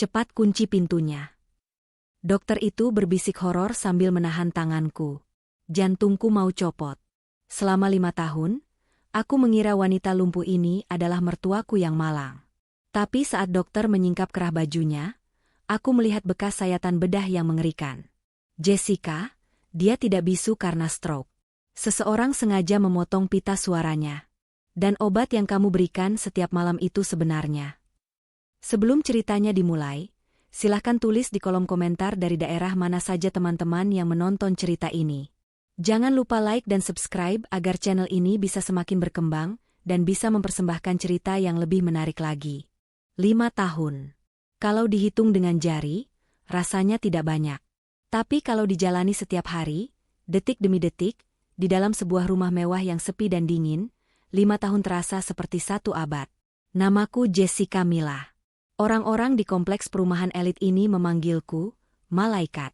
Cepat kunci pintunya. Dokter itu berbisik horor sambil menahan tanganku. Jantungku mau copot. Selama 5 tahun, aku mengira wanita lumpuh ini adalah mertuaku yang malang. Tapi saat dokter menyingkap kerah bajunya, aku melihat bekas sayatan bedah yang mengerikan. Jessica, dia tidak bisu karena stroke. Seseorang sengaja memotong pita suaranya. Dan obat yang kamu berikan setiap malam itu sebenarnya. Sebelum ceritanya dimulai, silahkan tulis di kolom komentar dari daerah mana saja teman-teman yang menonton cerita ini. Jangan lupa like dan subscribe agar channel ini bisa semakin berkembang dan bisa mempersembahkan cerita yang lebih menarik lagi. 5 tahun. Kalau dihitung dengan jari, rasanya tidak banyak. Tapi kalau dijalani setiap hari, detik demi detik, di dalam sebuah rumah mewah yang sepi dan dingin, 5 tahun terasa seperti 1 abad. Namaku Jessica Mila. Orang-orang di kompleks perumahan elit ini memanggilku malaikat.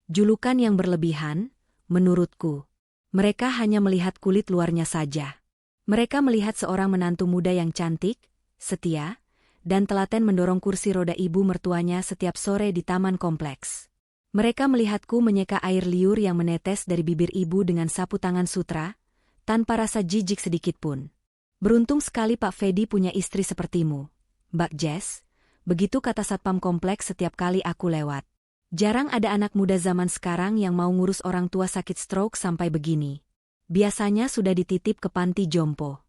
Julukan yang berlebihan, menurutku. Mereka hanya melihat kulit luarnya saja. Mereka melihat seorang menantu muda yang cantik, setia, dan telaten mendorong kursi roda ibu mertuanya setiap sore di taman kompleks. Mereka melihatku menyeka air liur yang menetes dari bibir ibu dengan sapu tangan sutra, tanpa rasa jijik sedikitpun. Beruntung sekali Pak Fedi punya istri sepertimu, Mbak Jess, begitu kata satpam kompleks setiap kali aku lewat. Jarang ada anak muda zaman sekarang yang mau ngurus orang tua sakit stroke sampai begini. Biasanya sudah dititip ke panti jompo.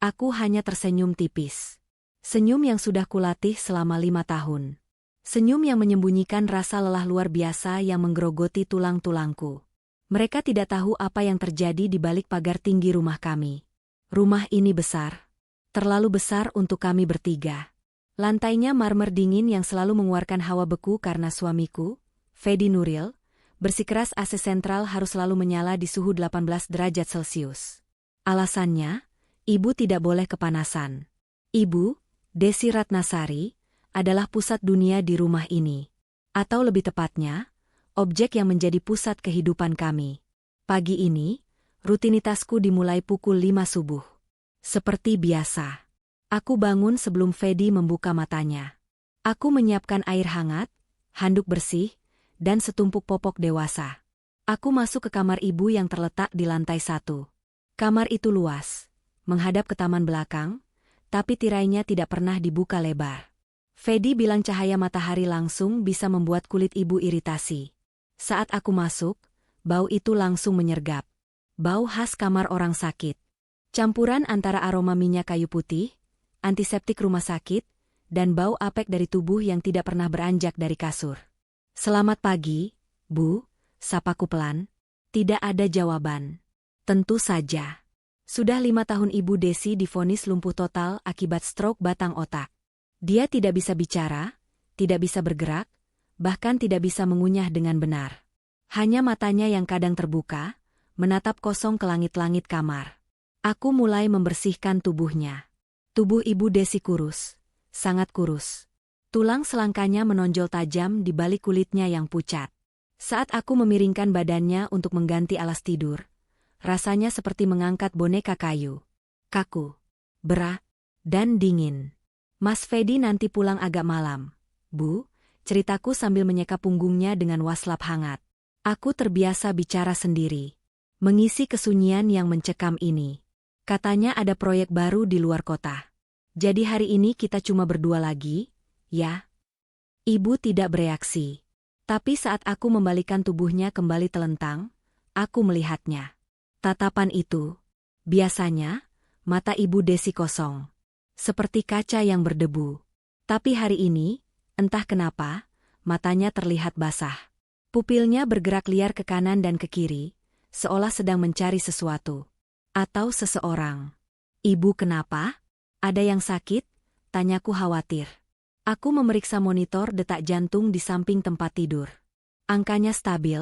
Aku hanya tersenyum tipis. Senyum yang sudah kulatih selama 5 tahun. Senyum yang menyembunyikan rasa lelah luar biasa yang menggerogoti tulang-tulangku. Mereka tidak tahu apa yang terjadi di balik pagar tinggi rumah kami. Rumah ini besar. Terlalu besar untuk kami bertiga. Lantainya marmer dingin yang selalu mengeluarkan hawa beku karena suamiku, Fedi Nuril, bersikeras AC sentral harus selalu menyala di suhu 18 derajat Celcius. Alasannya, ibu tidak boleh kepanasan. Ibu, Desi Ratnasari, adalah pusat dunia di rumah ini. Atau lebih tepatnya, objek yang menjadi pusat kehidupan kami. Pagi ini, rutinitasku dimulai pukul 5 subuh. Seperti biasa. Aku bangun sebelum Fedi membuka matanya. Aku menyiapkan air hangat, handuk bersih, dan setumpuk popok dewasa. Aku masuk ke kamar ibu yang terletak di lantai 1. Kamar itu luas, menghadap ke taman belakang, tapi tirainya tidak pernah dibuka lebar. Fedi bilang cahaya matahari langsung bisa membuat kulit ibu iritasi. Saat aku masuk, bau itu langsung menyergap. Bau khas kamar orang sakit. Campuran antara aroma minyak kayu putih, antiseptik rumah sakit, dan bau apek dari tubuh yang tidak pernah beranjak dari kasur. "Selamat pagi, Bu," sapaku pelan. Tidak ada jawaban. Tentu saja. Sudah 5 tahun Ibu Desi divonis lumpuh total akibat stroke batang otak. Dia tidak bisa bicara, tidak bisa bergerak, bahkan tidak bisa mengunyah dengan benar. Hanya matanya yang kadang terbuka, menatap kosong ke langit-langit kamar. Aku mulai membersihkan tubuhnya. Tubuh Ibu Desi kurus, sangat kurus. Tulang selangkanya menonjol tajam di balik kulitnya yang pucat. Saat aku memiringkan badannya untuk mengganti alas tidur, rasanya seperti mengangkat boneka kayu. Kaku, berat, dan dingin. "Mas Fedi nanti pulang agak malam, Bu," ceritaku sambil menyeka punggungnya dengan waslap hangat. Aku terbiasa bicara sendiri, mengisi kesunyian yang mencekam ini. Katanya ada proyek baru di luar kota. "Jadi hari ini kita cuma berdua lagi, ya?" Ibu tidak bereaksi. Tapi saat aku membalikan tubuhnya kembali telentang, aku melihatnya. Tatapan itu, biasanya, mata Ibu Desi kosong. Seperti kaca yang berdebu. Tapi hari ini, entah kenapa, matanya terlihat basah. Pupilnya bergerak liar ke kanan dan ke kiri, seolah sedang mencari sesuatu. Atau seseorang. "Ibu kenapa? Ada yang sakit?" tanyaku khawatir. Aku memeriksa monitor detak jantung di samping tempat tidur. Angkanya stabil,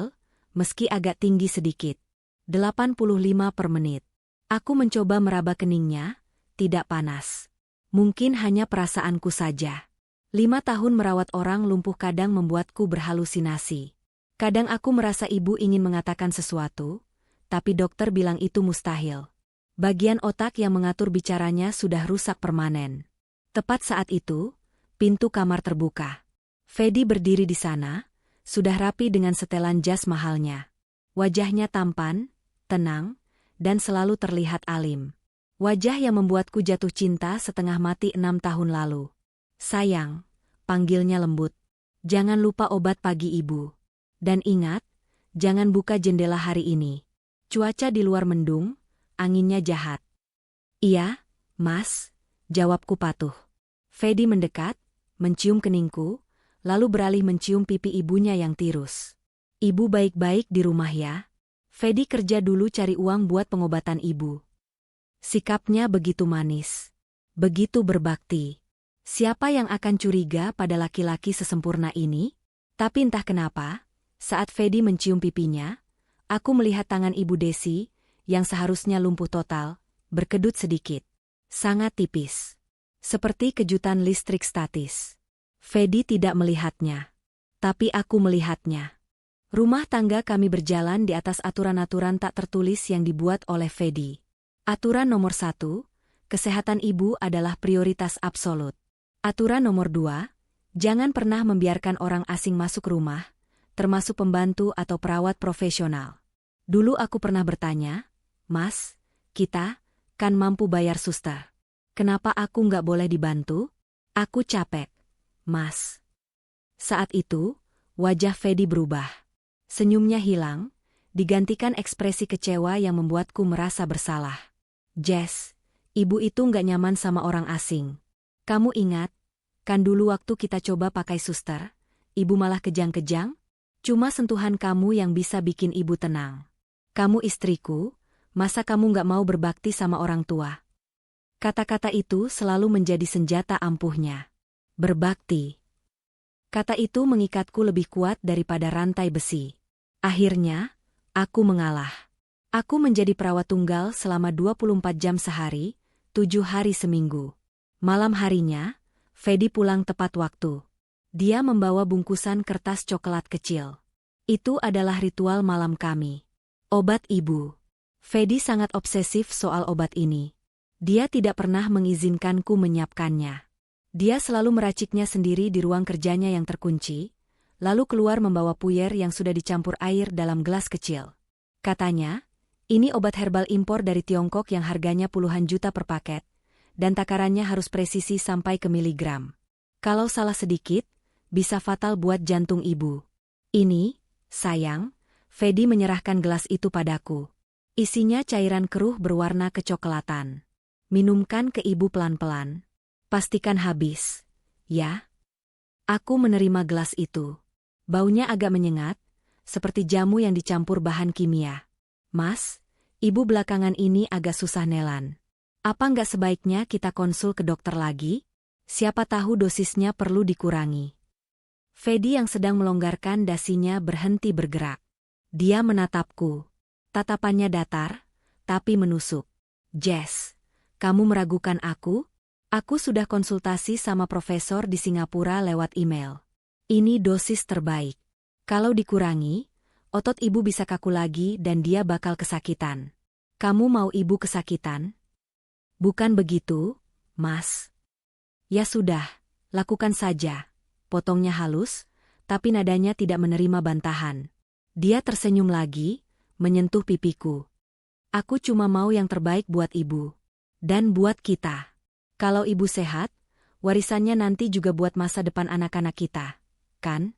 meski agak tinggi sedikit. 85 per menit. Aku mencoba meraba keningnya, tidak panas. Mungkin hanya perasaanku saja. 5 tahun merawat orang lumpuh kadang membuatku berhalusinasi. Kadang aku merasa ibu ingin mengatakan sesuatu, tapi dokter bilang itu mustahil. Bagian otak yang mengatur bicaranya sudah rusak permanen. Tepat saat itu, Pintu kamar terbuka. Fedi berdiri di sana, sudah rapi dengan setelan jas mahalnya. Wajahnya tampan, tenang, dan selalu terlihat alim. Wajah yang membuatku jatuh cinta setengah mati 6 tahun lalu. Sayang, panggilnya lembut. Jangan lupa obat pagi ibu. Dan ingat, jangan buka jendela hari ini. Cuaca di luar mendung, anginnya jahat. Iya, Mas, jawabku patuh. Fedi mendekat, mencium keningku, lalu beralih mencium pipi ibunya yang tirus. Ibu baik-baik di rumah ya? Fedi kerja dulu cari uang buat pengobatan ibu. Sikapnya begitu manis. Begitu berbakti. Siapa yang akan curiga pada laki-laki sesempurna ini? Tapi entah kenapa, saat Fedi mencium pipinya, aku melihat tangan ibu Desi, yang seharusnya lumpuh total, berkedut sedikit. Sangat tipis. Seperti kejutan listrik statis. Fedi tidak melihatnya. Tapi aku melihatnya. Rumah tangga kami berjalan di atas aturan-aturan tak tertulis yang dibuat oleh Fedi. Aturan nomor 1, kesehatan ibu adalah prioritas absolut. Aturan nomor 2, jangan pernah membiarkan orang asing masuk rumah, termasuk pembantu atau perawat profesional. Dulu aku pernah bertanya, Mas, kita kan mampu bayar suster. Kenapa aku nggak boleh dibantu? Aku capek, Mas. Saat itu, wajah Fedi berubah. Senyumnya hilang, digantikan ekspresi kecewa yang membuatku merasa bersalah. Jess, ibu itu nggak nyaman sama orang asing. Kamu ingat, kan dulu waktu kita coba pakai suster, ibu malah kejang-kejang? Cuma sentuhan kamu yang bisa bikin ibu tenang. Kamu istriku, masa kamu nggak mau berbakti sama orang tua? Kata-kata itu selalu menjadi senjata ampuhnya. Berbakti. Kata itu mengikatku lebih kuat daripada rantai besi. Akhirnya, aku mengalah. Aku menjadi perawat tunggal selama 24 jam sehari, 7 hari seminggu. Malam harinya, Fedi pulang tepat waktu. Dia membawa bungkusan kertas coklat kecil. Itu adalah ritual malam kami. Obat ibu. Fedi sangat obsesif soal obat ini. Dia tidak pernah mengizinkanku menyiapkannya. Dia selalu meraciknya sendiri di ruang kerjanya yang terkunci, lalu keluar membawa puyer yang sudah dicampur air dalam gelas kecil. Katanya, ini obat herbal impor dari Tiongkok yang harganya puluhan juta per paket, dan takarannya harus presisi sampai ke miligram. Kalau salah sedikit, bisa fatal buat jantung ibu. Ini, sayang, Fedi menyerahkan gelas itu padaku. Isinya cairan keruh berwarna kecoklatan. Minumkan ke ibu pelan-pelan. Pastikan habis. Ya? Aku menerima gelas itu. Baunya agak menyengat, seperti jamu yang dicampur bahan kimia. Mas, ibu belakangan ini agak susah nelan. Apa nggak sebaiknya kita konsul ke dokter lagi? Siapa tahu dosisnya perlu dikurangi. Fedi yang sedang melonggarkan dasinya berhenti bergerak. Dia menatapku. Tatapannya datar, tapi menusuk. Jess, kamu meragukan aku? Aku sudah konsultasi sama profesor di Singapura lewat email. Ini dosis terbaik. Kalau dikurangi, otot ibu bisa kaku lagi dan dia bakal kesakitan. Kamu mau ibu kesakitan? Bukan begitu, Mas. Ya sudah, lakukan saja. Potongnya halus, tapi nadanya tidak menerima bantahan. Dia tersenyum lagi, menyentuh pipiku. Aku cuma mau yang terbaik buat ibu. Dan buat kita. Kalau ibu sehat, warisannya nanti juga buat masa depan anak-anak kita, kan?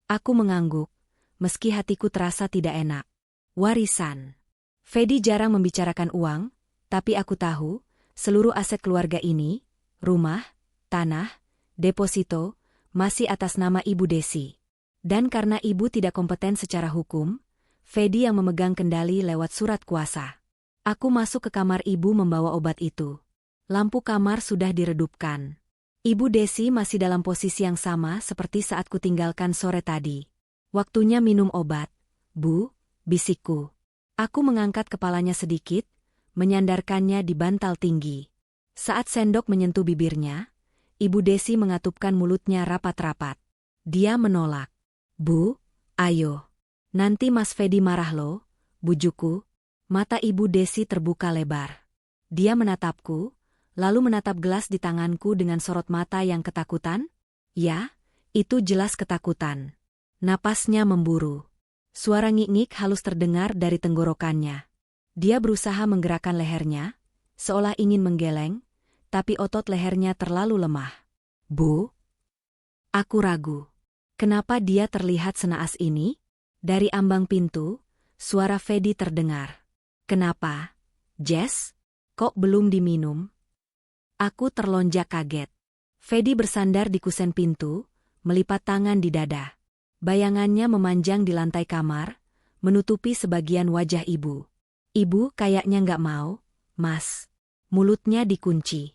Aku mengangguk, meski hatiku terasa tidak enak. Warisan. Fedi jarang membicarakan uang, tapi aku tahu, seluruh aset keluarga ini, rumah, tanah, deposito, masih atas nama Ibu Desi. Dan karena ibu tidak kompeten secara hukum, Fedi yang memegang kendali lewat surat kuasa. Aku masuk ke kamar ibu membawa obat itu. Lampu kamar sudah diredupkan. Ibu Desi masih dalam posisi yang sama seperti saat kutinggalkan sore tadi. Waktunya minum obat, Bu, bisikku. Aku mengangkat kepalanya sedikit, menyandarkannya di bantal tinggi. Saat sendok menyentuh bibirnya, Ibu Desi mengatupkan mulutnya rapat-rapat. Dia menolak. Bu, ayo. Nanti Mas Fedi marah loh, bujukku. Mata Ibu Desi terbuka lebar. Dia menatapku, lalu menatap gelas di tanganku dengan sorot mata yang ketakutan. Ya, itu jelas ketakutan. Napasnya memburu. Suara ngik-ngik halus terdengar dari tenggorokannya. Dia berusaha menggerakkan lehernya, seolah ingin menggeleng, tapi otot lehernya terlalu lemah. Bu? Aku ragu. Kenapa dia terlihat senaas ini? Dari ambang pintu, suara Fedi terdengar. Kenapa? Jess? Kok belum diminum? Aku terlonjak kaget. Fedi bersandar di kusen pintu, melipat tangan di dada. Bayangannya memanjang di lantai kamar, menutupi sebagian wajah ibu. Ibu kayaknya nggak mau, Mas. Mulutnya dikunci.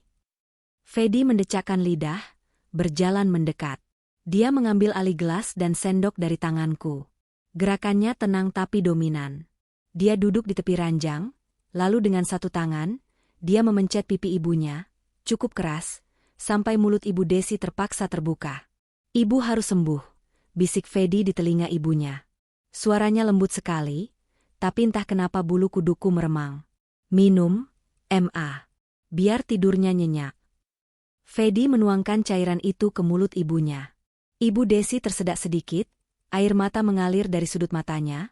Fedi mendecakkan lidah, berjalan mendekat. Dia mengambil alih gelas dan sendok dari tanganku. Gerakannya tenang tapi dominan. Dia duduk di tepi ranjang, lalu dengan satu tangan, dia memencet pipi ibunya, cukup keras, sampai mulut Ibu Desi terpaksa terbuka. Ibu harus sembuh, bisik Fedi di telinga ibunya. Suaranya lembut sekali, tapi entah kenapa bulu kuduku meremang. Minum, Ma. Biar tidurnya nyenyak. Fedi menuangkan cairan itu ke mulut ibunya. Ibu Desi tersedak sedikit, air mata mengalir dari sudut matanya,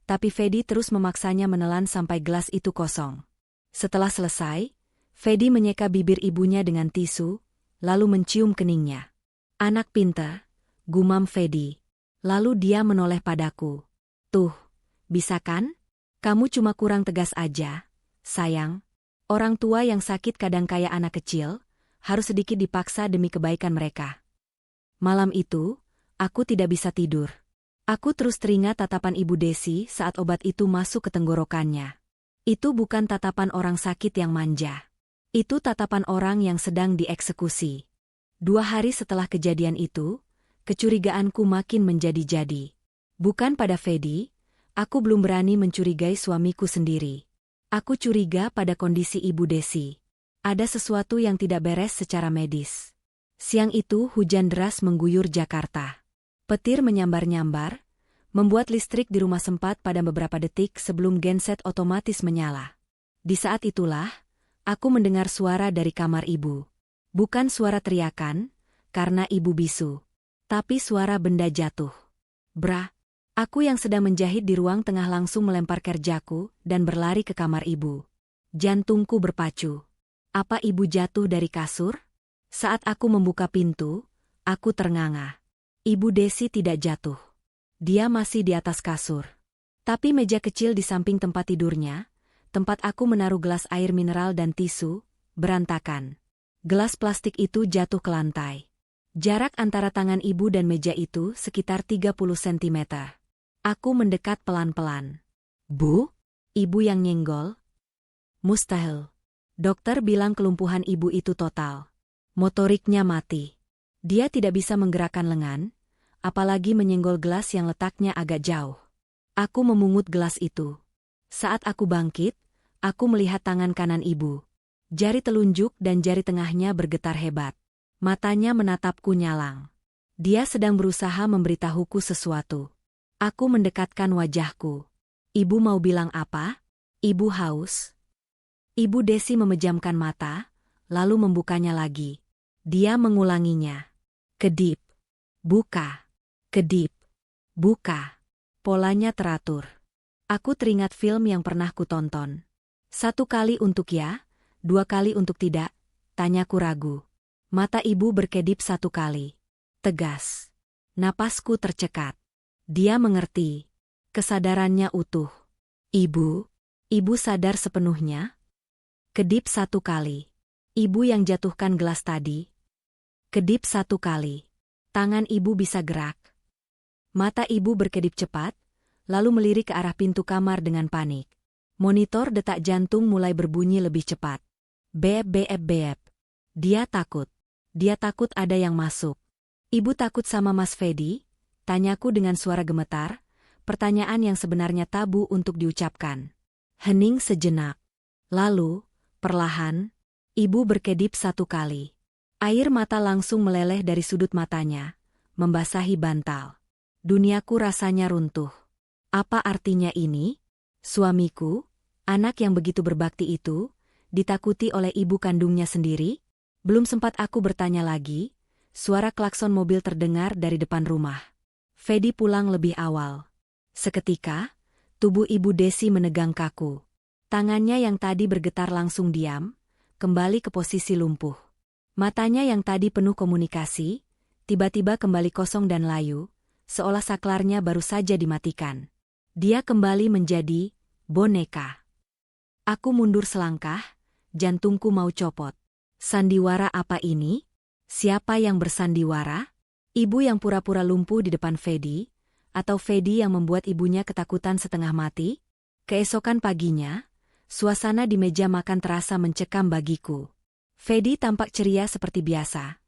tapi Fedi terus memaksanya menelan sampai gelas itu kosong. Setelah selesai, Fedi menyeka bibir ibunya dengan tisu, lalu mencium keningnya. Anak pintar, gumam Fedi. Lalu dia menoleh padaku. Tuh, bisa kan? Kamu cuma kurang tegas aja, sayang. Orang tua yang sakit kadang kayak anak kecil, harus sedikit dipaksa demi kebaikan mereka. Malam itu, aku tidak bisa tidur. Aku terus teringat tatapan Ibu Desi saat obat itu masuk ke tenggorokannya. Itu bukan tatapan orang sakit yang manja. Itu tatapan orang yang sedang dieksekusi. 2 hari setelah kejadian itu, kecurigaanku makin menjadi-jadi. Bukan pada Fedi, aku belum berani mencurigai suamiku sendiri. Aku curiga pada kondisi Ibu Desi. Ada sesuatu yang tidak beres secara medis. Siang itu hujan deras mengguyur Jakarta. Petir menyambar-nyambar, membuat listrik di rumah sempat padam beberapa detik sebelum genset otomatis menyala. Di saat itulah, aku mendengar suara dari kamar ibu. Bukan suara teriakan, karena ibu bisu. Tapi suara benda jatuh. Bra! Aku yang sedang menjahit di ruang tengah langsung melempar kerjaku dan berlari ke kamar ibu. Jantungku berpacu. Apa ibu jatuh dari kasur? Saat aku membuka pintu, aku ternganga. Ibu Desi tidak jatuh. Dia masih di atas kasur. Tapi meja kecil di samping tempat tidurnya, tempat aku menaruh gelas air mineral dan tisu, berantakan. Gelas plastik itu jatuh ke lantai. Jarak antara tangan ibu dan meja itu sekitar 30 cm. Aku mendekat pelan-pelan. Bu? Ibu yang nyenggol? Mustahil. Dokter bilang kelumpuhan ibu itu total. Motoriknya mati. Dia tidak bisa menggerakkan lengan, apalagi menyenggol gelas yang letaknya agak jauh. Aku memungut gelas itu. Saat aku bangkit, aku melihat tangan kanan ibu. Jari telunjuk dan jari tengahnya bergetar hebat. Matanya menatapku nyalang. Dia sedang berusaha memberitahuku sesuatu. Aku mendekatkan wajahku. Ibu mau bilang apa? Ibu haus? Ibu Desi memejamkan mata, lalu membukanya lagi. Dia mengulanginya. Kedip. Buka. Kedip. Buka. Polanya teratur. Aku teringat film yang pernah kutonton. 1 kali untuk ya, 2 kali untuk tidak, tanyaku ragu. Mata ibu berkedip 1 kali. Tegas. Napasku tercekat. Dia mengerti. Kesadarannya utuh. Ibu sadar sepenuhnya? Kedip 1 kali. Ibu yang jatuhkan gelas tadi. Kedip 1 kali. Tangan ibu bisa gerak. Mata ibu berkedip cepat, lalu melirik ke arah pintu kamar dengan panik. Monitor detak jantung mulai berbunyi lebih cepat. Beep beep beep. Dia takut. Dia takut ada yang masuk. Ibu takut sama Mas Fedi? Tanyaku dengan suara gemetar, pertanyaan yang sebenarnya tabu untuk diucapkan. Hening sejenak. Lalu, perlahan, ibu berkedip 1 kali. Air mata langsung meleleh dari sudut matanya, membasahi bantal. Duniaku rasanya runtuh. Apa artinya ini? Suamiku, anak yang begitu berbakti itu, ditakuti oleh ibu kandungnya sendiri? Belum sempat aku bertanya lagi, suara klakson mobil terdengar dari depan rumah. Fedi pulang lebih awal. Seketika, tubuh Ibu Desi menegang kaku. Tangannya yang tadi bergetar langsung diam, kembali ke posisi lumpuh. Matanya yang tadi penuh komunikasi, tiba-tiba kembali kosong dan layu, seolah saklarnya baru saja dimatikan. Dia kembali menjadi boneka. Aku mundur selangkah, jantungku mau copot. Sandiwara apa ini? Siapa yang bersandiwara? Ibu yang pura-pura lumpuh di depan Fedi? Atau Fedi yang membuat ibunya ketakutan setengah mati? Keesokan paginya, suasana di meja makan terasa mencekam bagiku. Fedi tampak ceria seperti biasa,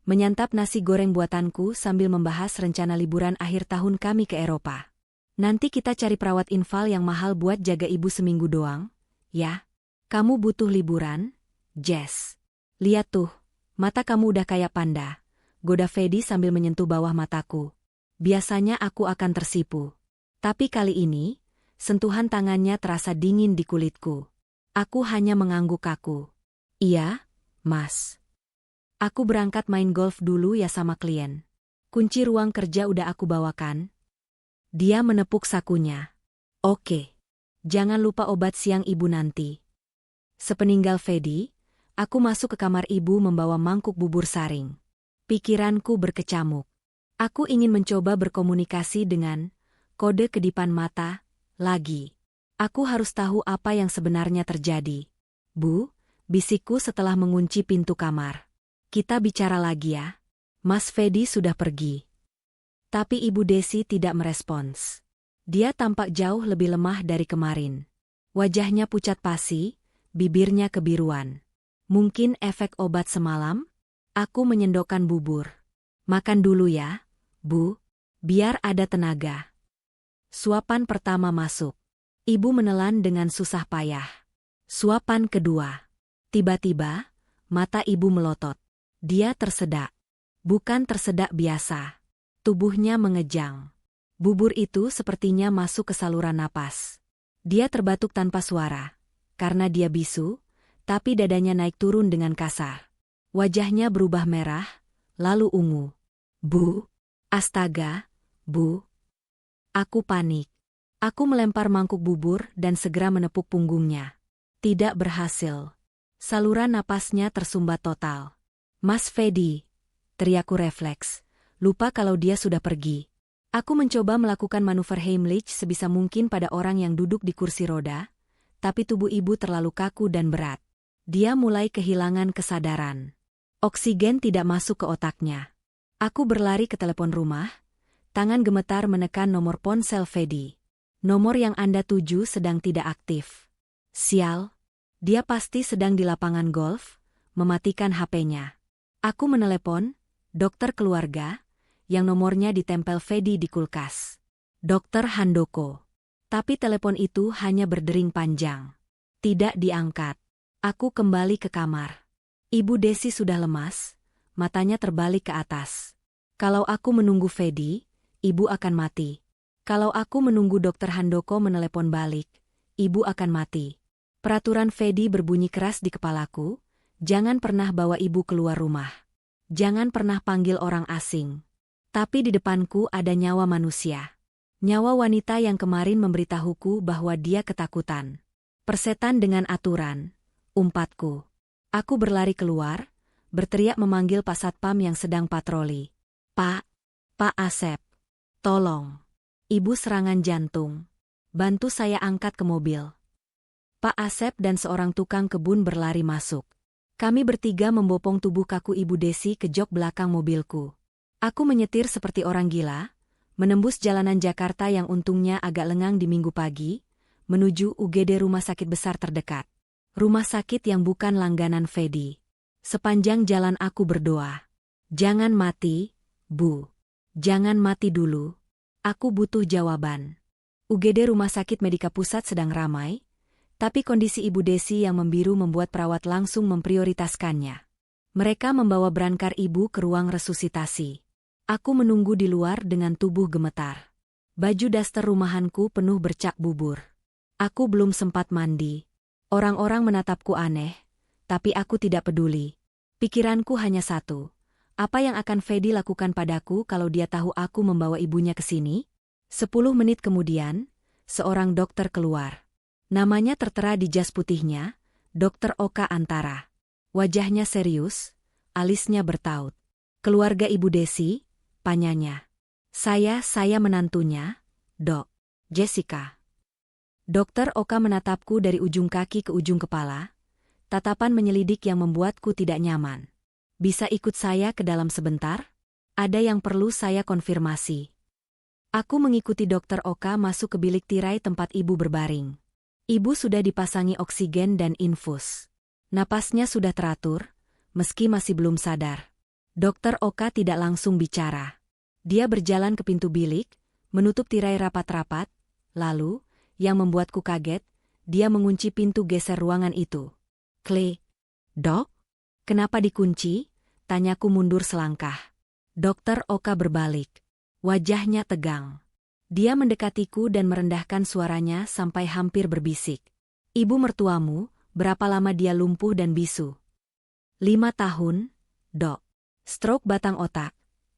menyantap nasi goreng buatanku sambil membahas rencana liburan akhir tahun kami ke Eropa. Nanti kita cari perawat infal yang mahal buat jaga ibu seminggu doang, ya? Kamu butuh liburan, Jess. Lihat tuh, mata kamu udah kayak panda, goda Fedi sambil menyentuh bawah mataku. Biasanya aku akan tersipu. Tapi kali ini, sentuhan tangannya terasa dingin di kulitku. Aku hanya mengangguk kaku. Iya, Mas. Aku berangkat main golf dulu ya sama klien. Kunci ruang kerja udah aku bawakan. Dia menepuk sakunya. Oke. Jangan lupa obat siang ibu nanti. Sepeninggal Fedi, aku masuk ke kamar ibu membawa mangkuk bubur saring. Pikiranku berkecamuk. Aku ingin mencoba berkomunikasi dengan kode kedipan mata lagi. Aku harus tahu apa yang sebenarnya terjadi. Bu, bisikku setelah mengunci pintu kamar. Kita bicara lagi ya. Mas Fedi sudah pergi. Tapi Ibu Desi tidak merespons. Dia tampak jauh lebih lemah dari kemarin. Wajahnya pucat pasi, bibirnya kebiruan. Mungkin efek obat semalam? Aku menyendokkan bubur. Makan dulu ya, Bu, biar ada tenaga. Suapan pertama masuk. Ibu menelan dengan susah payah. Suapan kedua. Tiba-tiba, mata ibu melotot. Dia tersedak. Bukan tersedak biasa. Tubuhnya mengejang. Bubur itu sepertinya masuk ke saluran napas. Dia terbatuk tanpa suara. Karena dia bisu, tapi dadanya naik turun dengan kasar. Wajahnya berubah merah, lalu ungu. Bu, astaga, Bu. Aku panik. Aku melempar mangkuk bubur dan segera menepuk punggungnya. Tidak berhasil. Saluran napasnya tersumbat total. Mas Fedi, teriakku refleks. Lupa kalau dia sudah pergi. Aku mencoba melakukan manuver Heimlich sebisa mungkin pada orang yang duduk di kursi roda, tapi tubuh ibu terlalu kaku dan berat. Dia mulai kehilangan kesadaran. Oksigen tidak masuk ke otaknya. Aku berlari ke telepon rumah, tangan gemetar menekan nomor ponsel Fedi. Nomor yang Anda tuju sedang tidak aktif. Sial. Dia pasti sedang di lapangan golf, mematikan HP-nya. Aku menelepon dokter keluarga, yang nomornya ditempel Fedi di kulkas. Dokter Handoko. Tapi telepon itu hanya berdering panjang. Tidak diangkat. Aku kembali ke kamar. Ibu Desi sudah lemas, matanya terbalik ke atas. Kalau aku menunggu Fedi, ibu akan mati. Kalau aku menunggu dokter Handoko menelepon balik, ibu akan mati. Peraturan Fedi berbunyi keras di kepalaku, jangan pernah bawa ibu keluar rumah. Jangan pernah panggil orang asing. Tapi di depanku ada nyawa manusia. Nyawa wanita yang kemarin memberitahuku bahwa dia ketakutan. Persetan dengan aturan, umpatku. Aku berlari keluar, berteriak memanggil Pak Satpam yang sedang patroli. Pak Asep, tolong. Ibu serangan jantung. Bantu saya angkat ke mobil. Pak Asep dan seorang tukang kebun berlari masuk. Kami bertiga membopong tubuh kaku Ibu Desi ke jok belakang mobilku. Aku menyetir seperti orang gila, menembus jalanan Jakarta yang untungnya agak lengang di Minggu pagi, menuju UGD rumah sakit besar terdekat. Rumah sakit yang bukan langganan Fedi. Sepanjang jalan aku berdoa. Jangan mati, Bu. Jangan mati dulu. Aku butuh jawaban. UGD Rumah Sakit Medika Pusat sedang ramai, tapi kondisi Ibu Desi yang membiru membuat perawat langsung memprioritaskannya. Mereka membawa berangkar ibu ke ruang resusitasi. Aku menunggu di luar dengan tubuh gemetar. Baju daster rumahanku penuh bercak bubur. Aku belum sempat mandi. Orang-orang menatapku aneh, tapi aku tidak peduli. Pikiranku hanya satu. Apa yang akan Fedi lakukan padaku kalau dia tahu aku membawa ibunya ke sini? 10 menit kemudian, seorang dokter keluar. Namanya tertera di jas putihnya, Dr. Oka Antara. Wajahnya serius, alisnya bertaut. Keluarga Ibu Desi, tanyanya. Saya menantunya, Dok. Jessica. Dokter Oka menatapku dari ujung kaki ke ujung kepala, tatapan menyelidik yang membuatku tidak nyaman. Bisa ikut saya ke dalam sebentar? Ada yang perlu saya konfirmasi. Aku mengikuti Dokter Oka masuk ke bilik tirai tempat ibu berbaring. Ibu sudah dipasangi oksigen dan infus. Napasnya sudah teratur, meski masih belum sadar. Dokter Oka tidak langsung bicara. Dia berjalan ke pintu bilik, menutup tirai rapat-rapat, lalu, yang membuatku kaget, dia mengunci pintu geser ruangan itu. Klik. Dok? Kenapa dikunci? Tanyaku mundur selangkah. Dokter Oka berbalik. Wajahnya tegang. Dia mendekatiku dan merendahkan suaranya sampai hampir berbisik. Ibu mertuamu, berapa lama dia lumpuh dan bisu? 5 tahun, Dok. Stroke batang otak.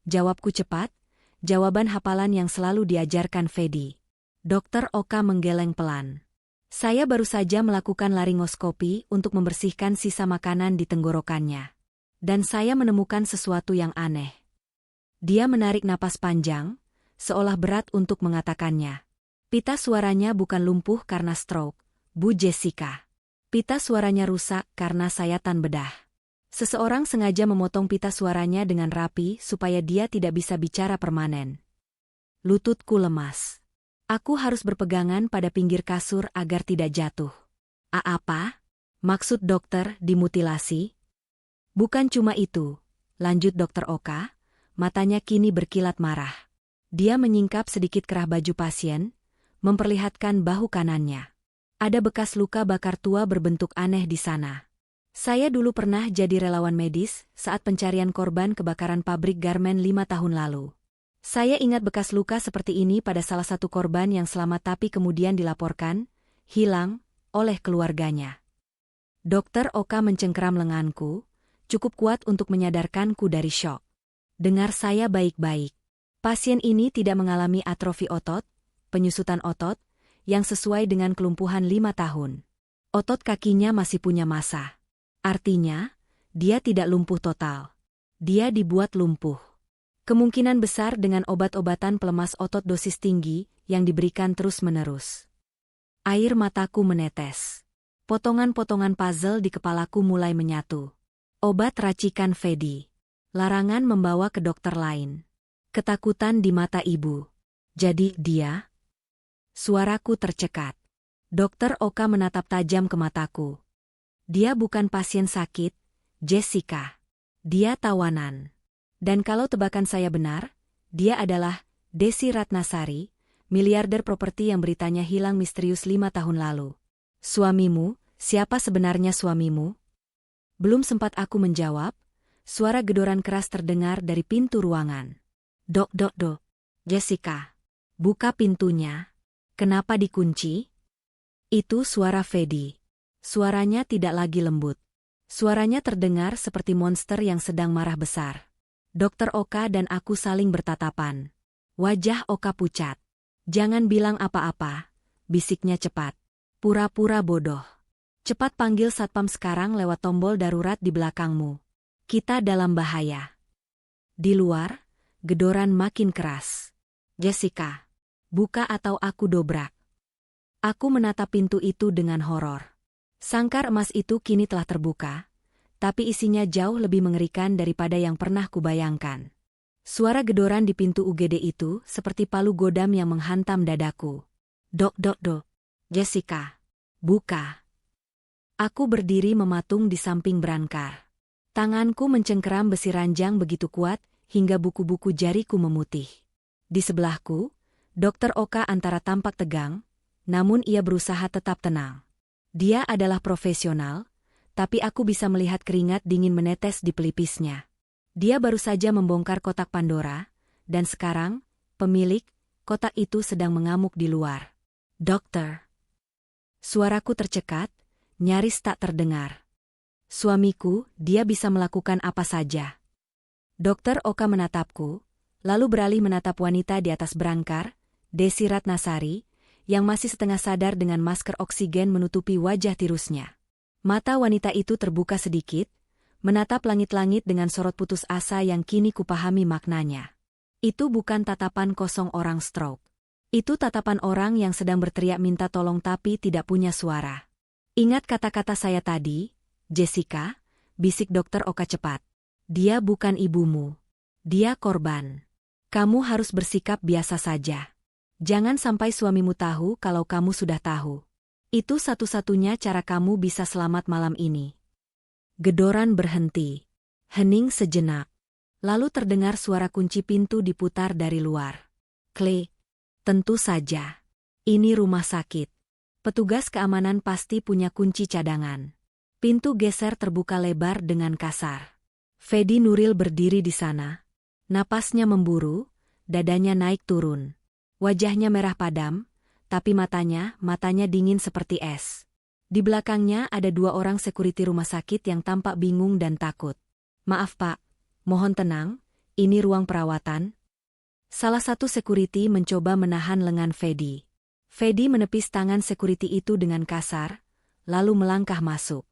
Jawabku cepat, jawaban hafalan yang selalu diajarkan Fedi. Dokter Oka menggeleng pelan. Saya baru saja melakukan laringoskopi untuk membersihkan sisa makanan di tenggorokannya. Dan saya menemukan sesuatu yang aneh. Dia menarik napas panjang, seolah berat untuk mengatakannya. Pita suaranya bukan lumpuh karena stroke, Bu Jessica. Pita suaranya rusak karena sayatan bedah. Seseorang sengaja memotong pita suaranya dengan rapi supaya dia tidak bisa bicara permanen. Lututku lemas. Aku harus berpegangan pada pinggir kasur agar tidak jatuh. Apa? Maksud dokter dimutilasi? Bukan cuma itu, lanjut Dokter Oka. Matanya kini berkilat marah. Dia menyingkap sedikit kerah baju pasien, memperlihatkan bahu kanannya. Ada bekas luka bakar tua berbentuk aneh di sana. Saya dulu pernah jadi relawan medis saat pencarian korban kebakaran pabrik garmen 5 tahun lalu. Saya ingat bekas luka seperti ini pada salah satu korban yang selamat tapi kemudian dilaporkan hilang oleh keluarganya. Dokter Oka mencengkeram lenganku, cukup kuat untuk menyadarkanku dari syok. Dengar saya baik-baik. Pasien ini tidak mengalami atrofi otot, penyusutan otot, yang sesuai dengan kelumpuhan 5 tahun. Otot kakinya masih punya massa. Artinya, dia tidak lumpuh total. Dia dibuat lumpuh. Kemungkinan besar dengan obat-obatan pelemas otot dosis tinggi yang diberikan terus-menerus. Air mataku menetes. Potongan-potongan puzzle di kepalaku mulai menyatu. Obat racikan Fedi. Larangan membawa ke dokter lain. Ketakutan di mata ibu. Jadi dia? Suaraku tercekat. Dokter Oka menatap tajam ke mataku. Dia bukan pasien sakit, Jessica. Dia tawanan. Dan kalau tebakan saya benar, dia adalah Desi Ratnasari, miliarder properti yang beritanya hilang misterius 5 tahun lalu. Suamimu, siapa sebenarnya suamimu? Belum sempat aku menjawab, suara gedoran keras terdengar dari pintu ruangan. Dok. Jessica. Buka pintunya. Kenapa dikunci? Itu suara Fedi. Suaranya tidak lagi lembut. Suaranya terdengar seperti monster yang sedang marah besar. Dokter Oka dan aku saling bertatapan. Wajah Oka pucat. Jangan bilang apa-apa, bisiknya cepat. Pura-pura bodoh. Cepat panggil satpam sekarang lewat tombol darurat di belakangmu. Kita dalam bahaya. Di luar, gedoran makin keras. Jessica, buka atau aku dobrak. Aku menatap pintu itu dengan horor. Sangkar emas itu kini telah terbuka, tapi isinya jauh lebih mengerikan daripada yang pernah kubayangkan. Suara gedoran di pintu UGD itu seperti palu godam yang menghantam dadaku. Dok. Jessica, buka. Aku berdiri mematung di samping brankar. Tanganku mencengkeram besi ranjang begitu kuat, hingga buku-buku jariku memutih. Di sebelahku, Dokter Oka Antara tampak tegang, namun ia berusaha tetap tenang. Dia adalah profesional, tapi aku bisa melihat keringat dingin menetes di pelipisnya. Dia baru saja membongkar kotak Pandora, dan sekarang, pemilik kotak itu sedang mengamuk di luar. Dokter. Suaraku tercekat, nyaris tak terdengar. Suamiku, dia bisa melakukan apa saja. Dokter Oka menatapku, lalu beralih menatap wanita di atas berangkar, Desi Ratnasari, yang masih setengah sadar dengan masker oksigen menutupi wajah tirusnya. Mata wanita itu terbuka sedikit, menatap langit-langit dengan sorot putus asa yang kini kupahami maknanya. Itu bukan tatapan kosong orang stroke. Itu tatapan orang yang sedang berteriak minta tolong tapi tidak punya suara. Ingat kata-kata saya tadi, Jessica, bisik dokter Oka cepat. Dia bukan ibumu. Dia korban. Kamu harus bersikap biasa saja. Jangan sampai suamimu tahu kalau kamu sudah tahu. Itu satu-satunya cara kamu bisa selamat malam ini. Gedoran berhenti. Hening sejenak. Lalu terdengar suara kunci pintu diputar dari luar. Klik. Tentu saja. Ini rumah sakit. Petugas keamanan pasti punya kunci cadangan. Pintu geser terbuka lebar dengan kasar. Fedi Nuril berdiri di sana. Napasnya memburu, dadanya naik turun. Wajahnya merah padam, tapi matanya dingin seperti es. Di belakangnya ada 2 orang sekuriti rumah sakit yang tampak bingung dan takut. Maaf Pak, mohon tenang, ini ruang perawatan. Salah satu sekuriti mencoba menahan lengan Fedi. Fedi menepis tangan sekuriti itu dengan kasar, lalu melangkah masuk.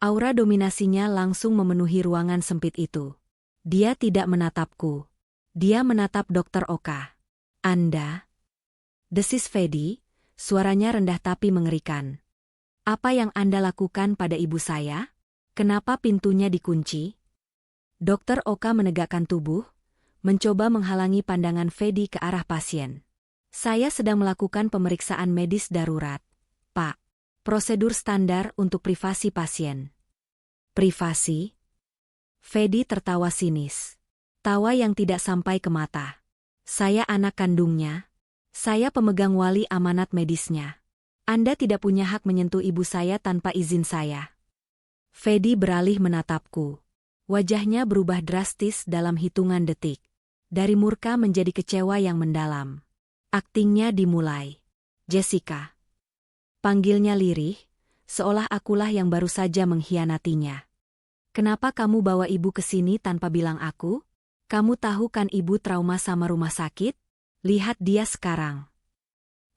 Aura dominasinya langsung memenuhi ruangan sempit itu. Dia tidak menatapku. Dia menatap Dokter Oka. Anda? Desis Fedi, suaranya rendah tapi mengerikan. Apa yang Anda lakukan pada ibu saya? Kenapa pintunya dikunci? Dokter Oka menegakkan tubuh, mencoba menghalangi pandangan Fedi ke arah pasien. Saya sedang melakukan pemeriksaan medis darurat, Pak. Prosedur standar untuk privasi pasien. Privasi? Fedi tertawa sinis. Tawa yang tidak sampai ke mata. Saya anak kandungnya. Saya pemegang wali amanat medisnya. Anda tidak punya hak menyentuh ibu saya tanpa izin saya. Fedi beralih menatapku. Wajahnya berubah drastis dalam hitungan detik. Dari murka menjadi kecewa yang mendalam. Aktingnya dimulai. Jessica. Panggilnya lirih, seolah akulah yang baru saja mengkhianatinya. Kenapa kamu bawa ibu ke sini tanpa bilang aku? Kamu tahu kan ibu trauma sama rumah sakit? Lihat dia sekarang.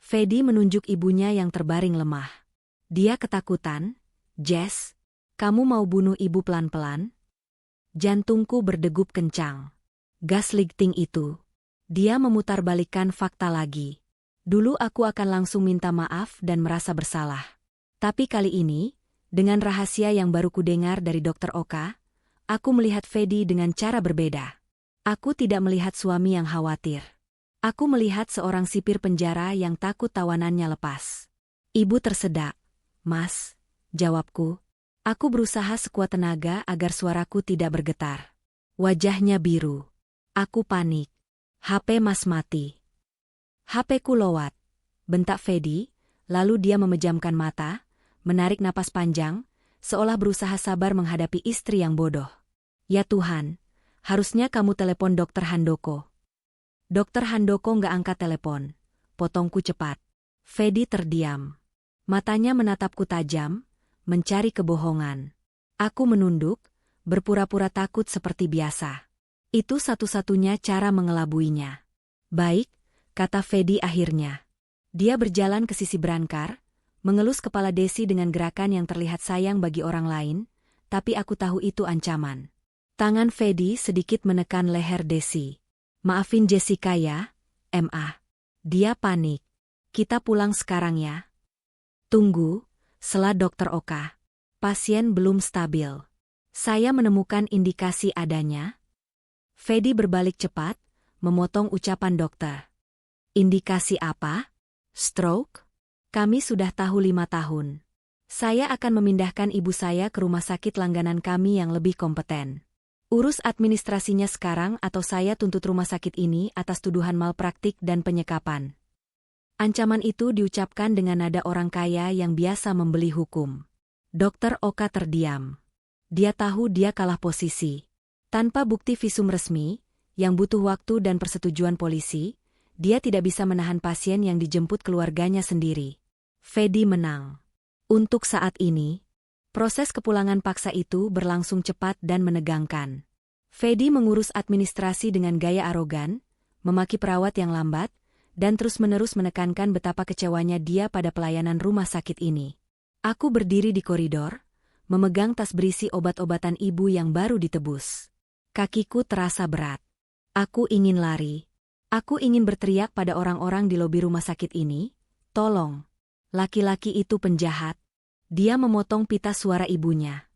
Fedi menunjuk ibunya yang terbaring lemah. Dia ketakutan. Jess, kamu mau bunuh ibu pelan-pelan? Jantungku berdegup kencang. Gaslighting itu. Dia memutarbalikkan fakta lagi. Dulu aku akan langsung minta maaf dan merasa bersalah. Tapi kali ini, dengan rahasia yang baru kudengar dari Dokter Oka, aku melihat Fedi dengan cara berbeda. Aku tidak melihat suami yang khawatir. Aku melihat seorang sipir penjara yang takut tawanannya lepas. Ibu tersedak. Mas, jawabku. Aku berusaha sekuat tenaga agar suaraku tidak bergetar. Wajahnya biru. Aku panik. HP Mas mati. HP-ku lowat. Bentak Fedi, lalu dia memejamkan mata, menarik napas panjang, seolah berusaha sabar menghadapi istri yang bodoh. Ya Tuhan, harusnya kamu telepon Dokter Handoko. Dokter Handoko nggak angkat telepon. Potongku cepat. Fedi terdiam. Matanya menatapku tajam, mencari kebohongan. Aku menunduk, berpura-pura takut seperti biasa. Itu satu-satunya cara mengelabuinya. Baik, kata Fedi akhirnya. Dia berjalan ke sisi berangkar, mengelus kepala Desi dengan gerakan yang terlihat sayang bagi orang lain, tapi aku tahu itu ancaman. Tangan Fedi sedikit menekan leher Desi. Maafin Jessica ya, Ma. Dia panik. Kita pulang sekarang ya. Tunggu, sela Dokter Oka. Pasien belum stabil. Saya menemukan indikasi adanya. Fedi berbalik cepat, memotong ucapan dokter. Indikasi apa? Stroke? Kami sudah tahu 5 tahun. Saya akan memindahkan ibu saya ke rumah sakit langganan kami yang lebih kompeten. Urus administrasinya sekarang atau saya tuntut rumah sakit ini atas tuduhan malpraktik dan penyekapan. Ancaman itu diucapkan dengan nada orang kaya yang biasa membeli hukum. Dokter Oka terdiam. Dia tahu dia kalah posisi. Tanpa bukti visum resmi, yang butuh waktu dan persetujuan polisi, dia tidak bisa menahan pasien yang dijemput keluarganya sendiri. Fedi menang. Untuk saat ini, Proses kepulangan paksa itu berlangsung cepat dan menegangkan. Fedi mengurus administrasi dengan gaya arogan, memaki perawat yang lambat, dan terus-menerus menekankan betapa kecewanya dia pada pelayanan rumah sakit ini. Aku berdiri di koridor, memegang tas berisi obat-obatan ibu yang baru ditebus. Kakiku terasa berat. Aku ingin lari. Aku ingin berteriak pada orang-orang di lobi rumah sakit ini, "Tolong! Laki-laki itu penjahat." Dia memotong pita suara ibunya.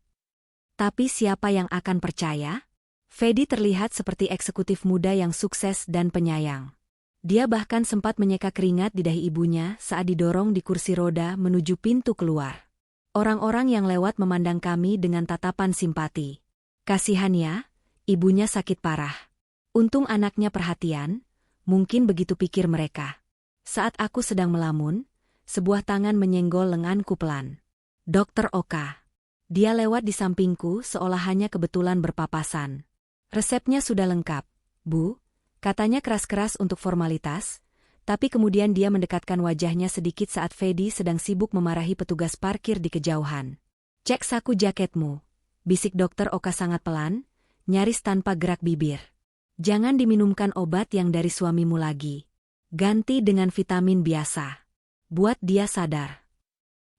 Tapi siapa yang akan percaya? Fedi terlihat seperti eksekutif muda yang sukses dan penyayang. Dia bahkan sempat menyeka keringat di dahi ibunya saat didorong di kursi roda menuju pintu keluar. Orang-orang yang lewat memandang kami dengan tatapan simpati. Kasihan ya, ibunya sakit parah. Untung anaknya perhatian, mungkin begitu pikir mereka. Saat aku sedang melamun, sebuah tangan menyenggol lenganku pelan. Dokter Oka. Dia lewat di sampingku seolah hanya kebetulan berpapasan. Resepnya sudah lengkap, Bu, katanya keras-keras untuk formalitas, tapi kemudian dia mendekatkan wajahnya sedikit saat Fedi sedang sibuk memarahi petugas parkir di kejauhan. "Cek saku jaketmu," bisik Dokter Oka sangat pelan, nyaris tanpa gerak bibir. "Jangan diminumkan obat yang dari suamimu lagi. Ganti dengan vitamin biasa. Buat dia sadar."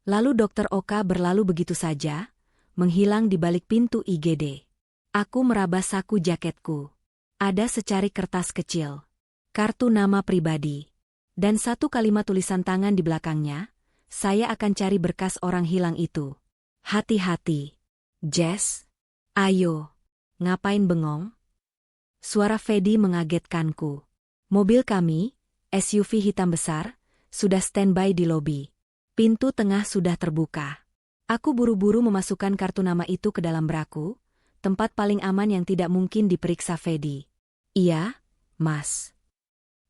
Lalu Dokter Oka berlalu begitu saja, menghilang di balik pintu IGD. Aku meraba saku jaketku. Ada secari kertas kecil, kartu nama pribadi, dan satu kalimat tulisan tangan di belakangnya, "Saya akan cari berkas orang hilang itu. Hati-hati. Jess, ayo. Ngapain bengong?" Suara Fedi mengagetkanku. Mobil kami, SUV hitam besar, sudah standby di lobi. Pintu tengah sudah terbuka. Aku buru-buru memasukkan kartu nama itu ke dalam braku, tempat paling aman yang tidak mungkin diperiksa Fedi. "Iya, Mas."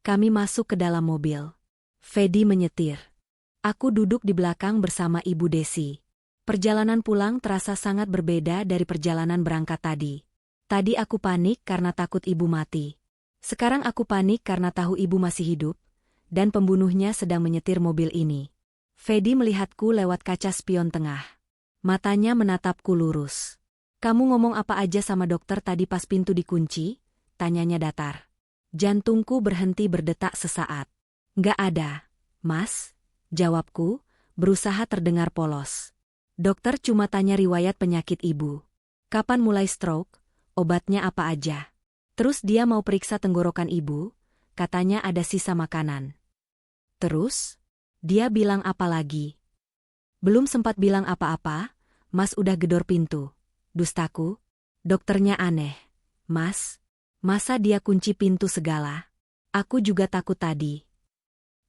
Kami masuk ke dalam mobil. Fedi menyetir. Aku duduk di belakang bersama Ibu Desi. Perjalanan pulang terasa sangat berbeda dari perjalanan berangkat tadi. Tadi aku panik karena takut ibu mati. Sekarang aku panik karena tahu ibu masih hidup, dan pembunuhnya sedang menyetir mobil ini. Fedi melihatku lewat kaca spion tengah. Matanya menatapku lurus. "Kamu ngomong apa aja sama dokter tadi pas pintu dikunci?" tanyanya datar. Jantungku berhenti berdetak sesaat. "Nggak ada, Mas," jawabku, berusaha terdengar polos. "Dokter cuma tanya riwayat penyakit ibu. Kapan mulai stroke, obatnya apa aja. Terus dia mau periksa tenggorokan ibu, katanya ada sisa makanan." "Terus? Dia bilang apa lagi?" Belum sempat bilang apa-apa, Mas udah gedor pintu. Dustaku. Dokternya aneh. "Mas, masa dia kunci pintu segala?" Aku juga takut tadi.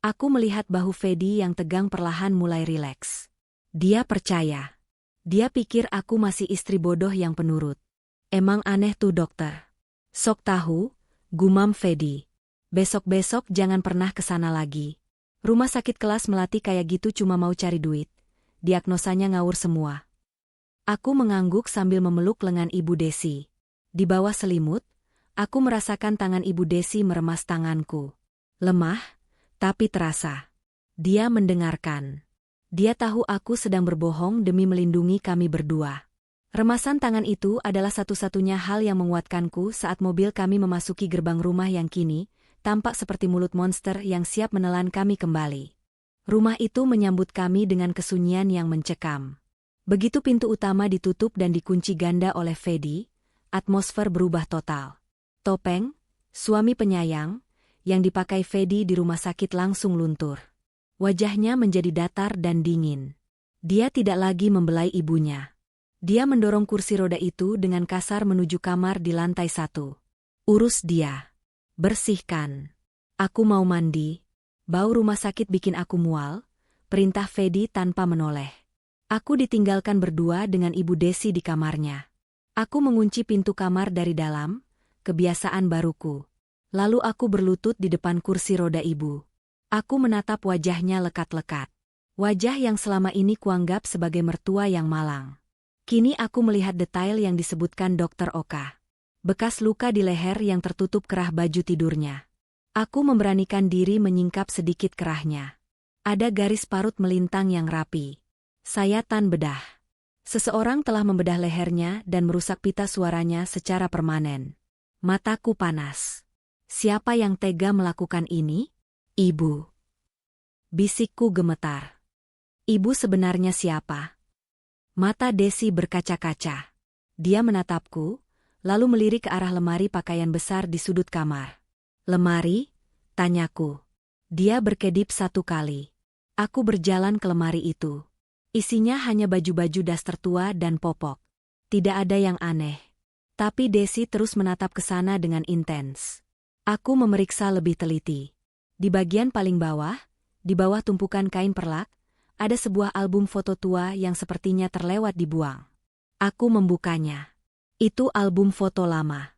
Aku melihat bahu Fedi yang tegang perlahan mulai rileks. Dia percaya. Dia pikir aku masih istri bodoh yang penurut. "Emang aneh tuh dokter." "Sok tahu," gumam Fedi. "Besok-besok jangan pernah kesana lagi. Rumah sakit kelas melati kayak gitu cuma mau cari duit. Diagnosanya ngawur semua." Aku mengangguk sambil memeluk lengan Ibu Desi. Di bawah selimut, aku merasakan tangan Ibu Desi meremas tanganku. Lemah, tapi terasa. Dia mendengarkan. Dia tahu aku sedang berbohong demi melindungi kami berdua. Remasan tangan itu adalah satu-satunya hal yang menguatkanku saat mobil kami memasuki gerbang rumah yang kini tampak seperti mulut monster yang siap menelan kami kembali. Rumah itu menyambut kami dengan kesunyian yang mencekam. Begitu pintu utama ditutup dan dikunci ganda oleh Fedi, atmosfer berubah total. Topeng, suami penyayang, yang dipakai Fedi di rumah sakit langsung luntur. Wajahnya menjadi datar dan dingin. Dia tidak lagi membelai ibunya. Dia mendorong kursi roda itu dengan kasar menuju kamar di lantai 1. "Urus dia. Bersihkan. Aku mau mandi." Bau rumah sakit bikin aku mual, perintah Fedi tanpa menoleh. Aku ditinggalkan berdua dengan Ibu Desi di kamarnya. Aku mengunci pintu kamar dari dalam, kebiasaan baruku. Lalu aku berlutut di depan kursi roda ibu. Aku menatap wajahnya lekat-lekat. Wajah yang selama ini kuanggap sebagai mertua yang malang. Kini aku melihat detail yang disebutkan Dokter Oka. Bekas luka di leher yang tertutup kerah baju tidurnya. Aku memberanikan diri menyingkap sedikit kerahnya. Ada garis parut melintang yang rapi. Sayatan bedah. Seseorang telah membedah lehernya dan merusak pita suaranya secara permanen. Mataku panas. Siapa yang tega melakukan ini? Ibu. Bisikku gemetar. Ibu sebenarnya siapa? Mata Desi berkaca-kaca. Dia menatapku, lalu melirik ke arah lemari pakaian besar di sudut kamar. Lemari? Tanyaku. Dia berkedip satu kali. Aku berjalan ke lemari itu. Isinya hanya baju-baju daster tua dan popok. Tidak ada yang aneh. Tapi Desi terus menatap ke sana dengan intens. Aku memeriksa lebih teliti. Di bagian paling bawah, di bawah tumpukan kain perlak, ada sebuah album foto tua yang sepertinya terlewat dibuang. Aku membukanya. Itu album foto lama.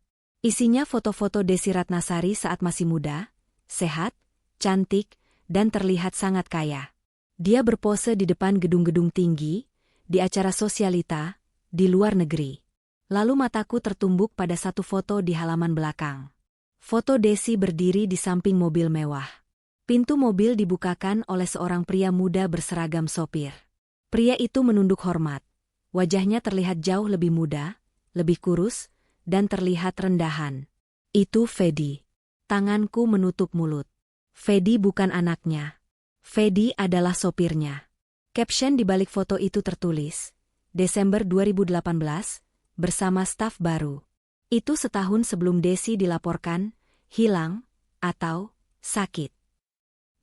Isinya foto-foto Desi Ratnasari saat masih muda, sehat, cantik, dan terlihat sangat kaya. Dia berpose di depan gedung-gedung tinggi, di acara sosialita, di luar negeri. Lalu mataku tertumbuk pada satu foto di halaman belakang. Foto Desi berdiri di samping mobil mewah. Pintu mobil dibukakan oleh seorang pria muda berseragam sopir. Pria itu menunduk hormat. Wajahnya terlihat jauh lebih muda, lebih kurus, dan terlihat rendahan. Itu Fedi. Tanganku menutup mulut. Fedi bukan anaknya. Fedi adalah sopirnya. Caption di balik foto itu tertulis, Desember 2018, bersama staf baru. Itu setahun sebelum Desi dilaporkan, hilang, atau sakit.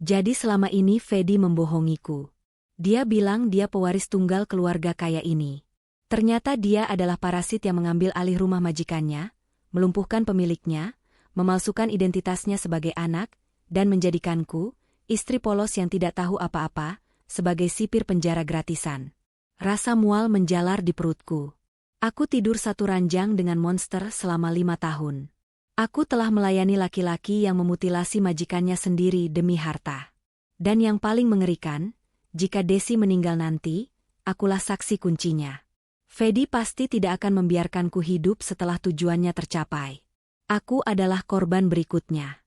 Jadi selama ini Fedi membohongiku. Dia bilang dia pewaris tunggal keluarga kaya ini. Ternyata dia adalah parasit yang mengambil alih rumah majikannya, melumpuhkan pemiliknya, memalsukan identitasnya sebagai anak, dan menjadikanku, istri polos yang tidak tahu apa-apa, sebagai sipir penjara gratisan. Rasa mual menjalar di perutku. Aku tidur satu ranjang dengan monster selama 5 tahun. Aku telah melayani laki-laki yang memutilasi majikannya sendiri demi harta. Dan yang paling mengerikan, jika Desi meninggal nanti, akulah saksi kuncinya. Fedi pasti tidak akan membiarkanku hidup setelah tujuannya tercapai. Aku adalah korban berikutnya.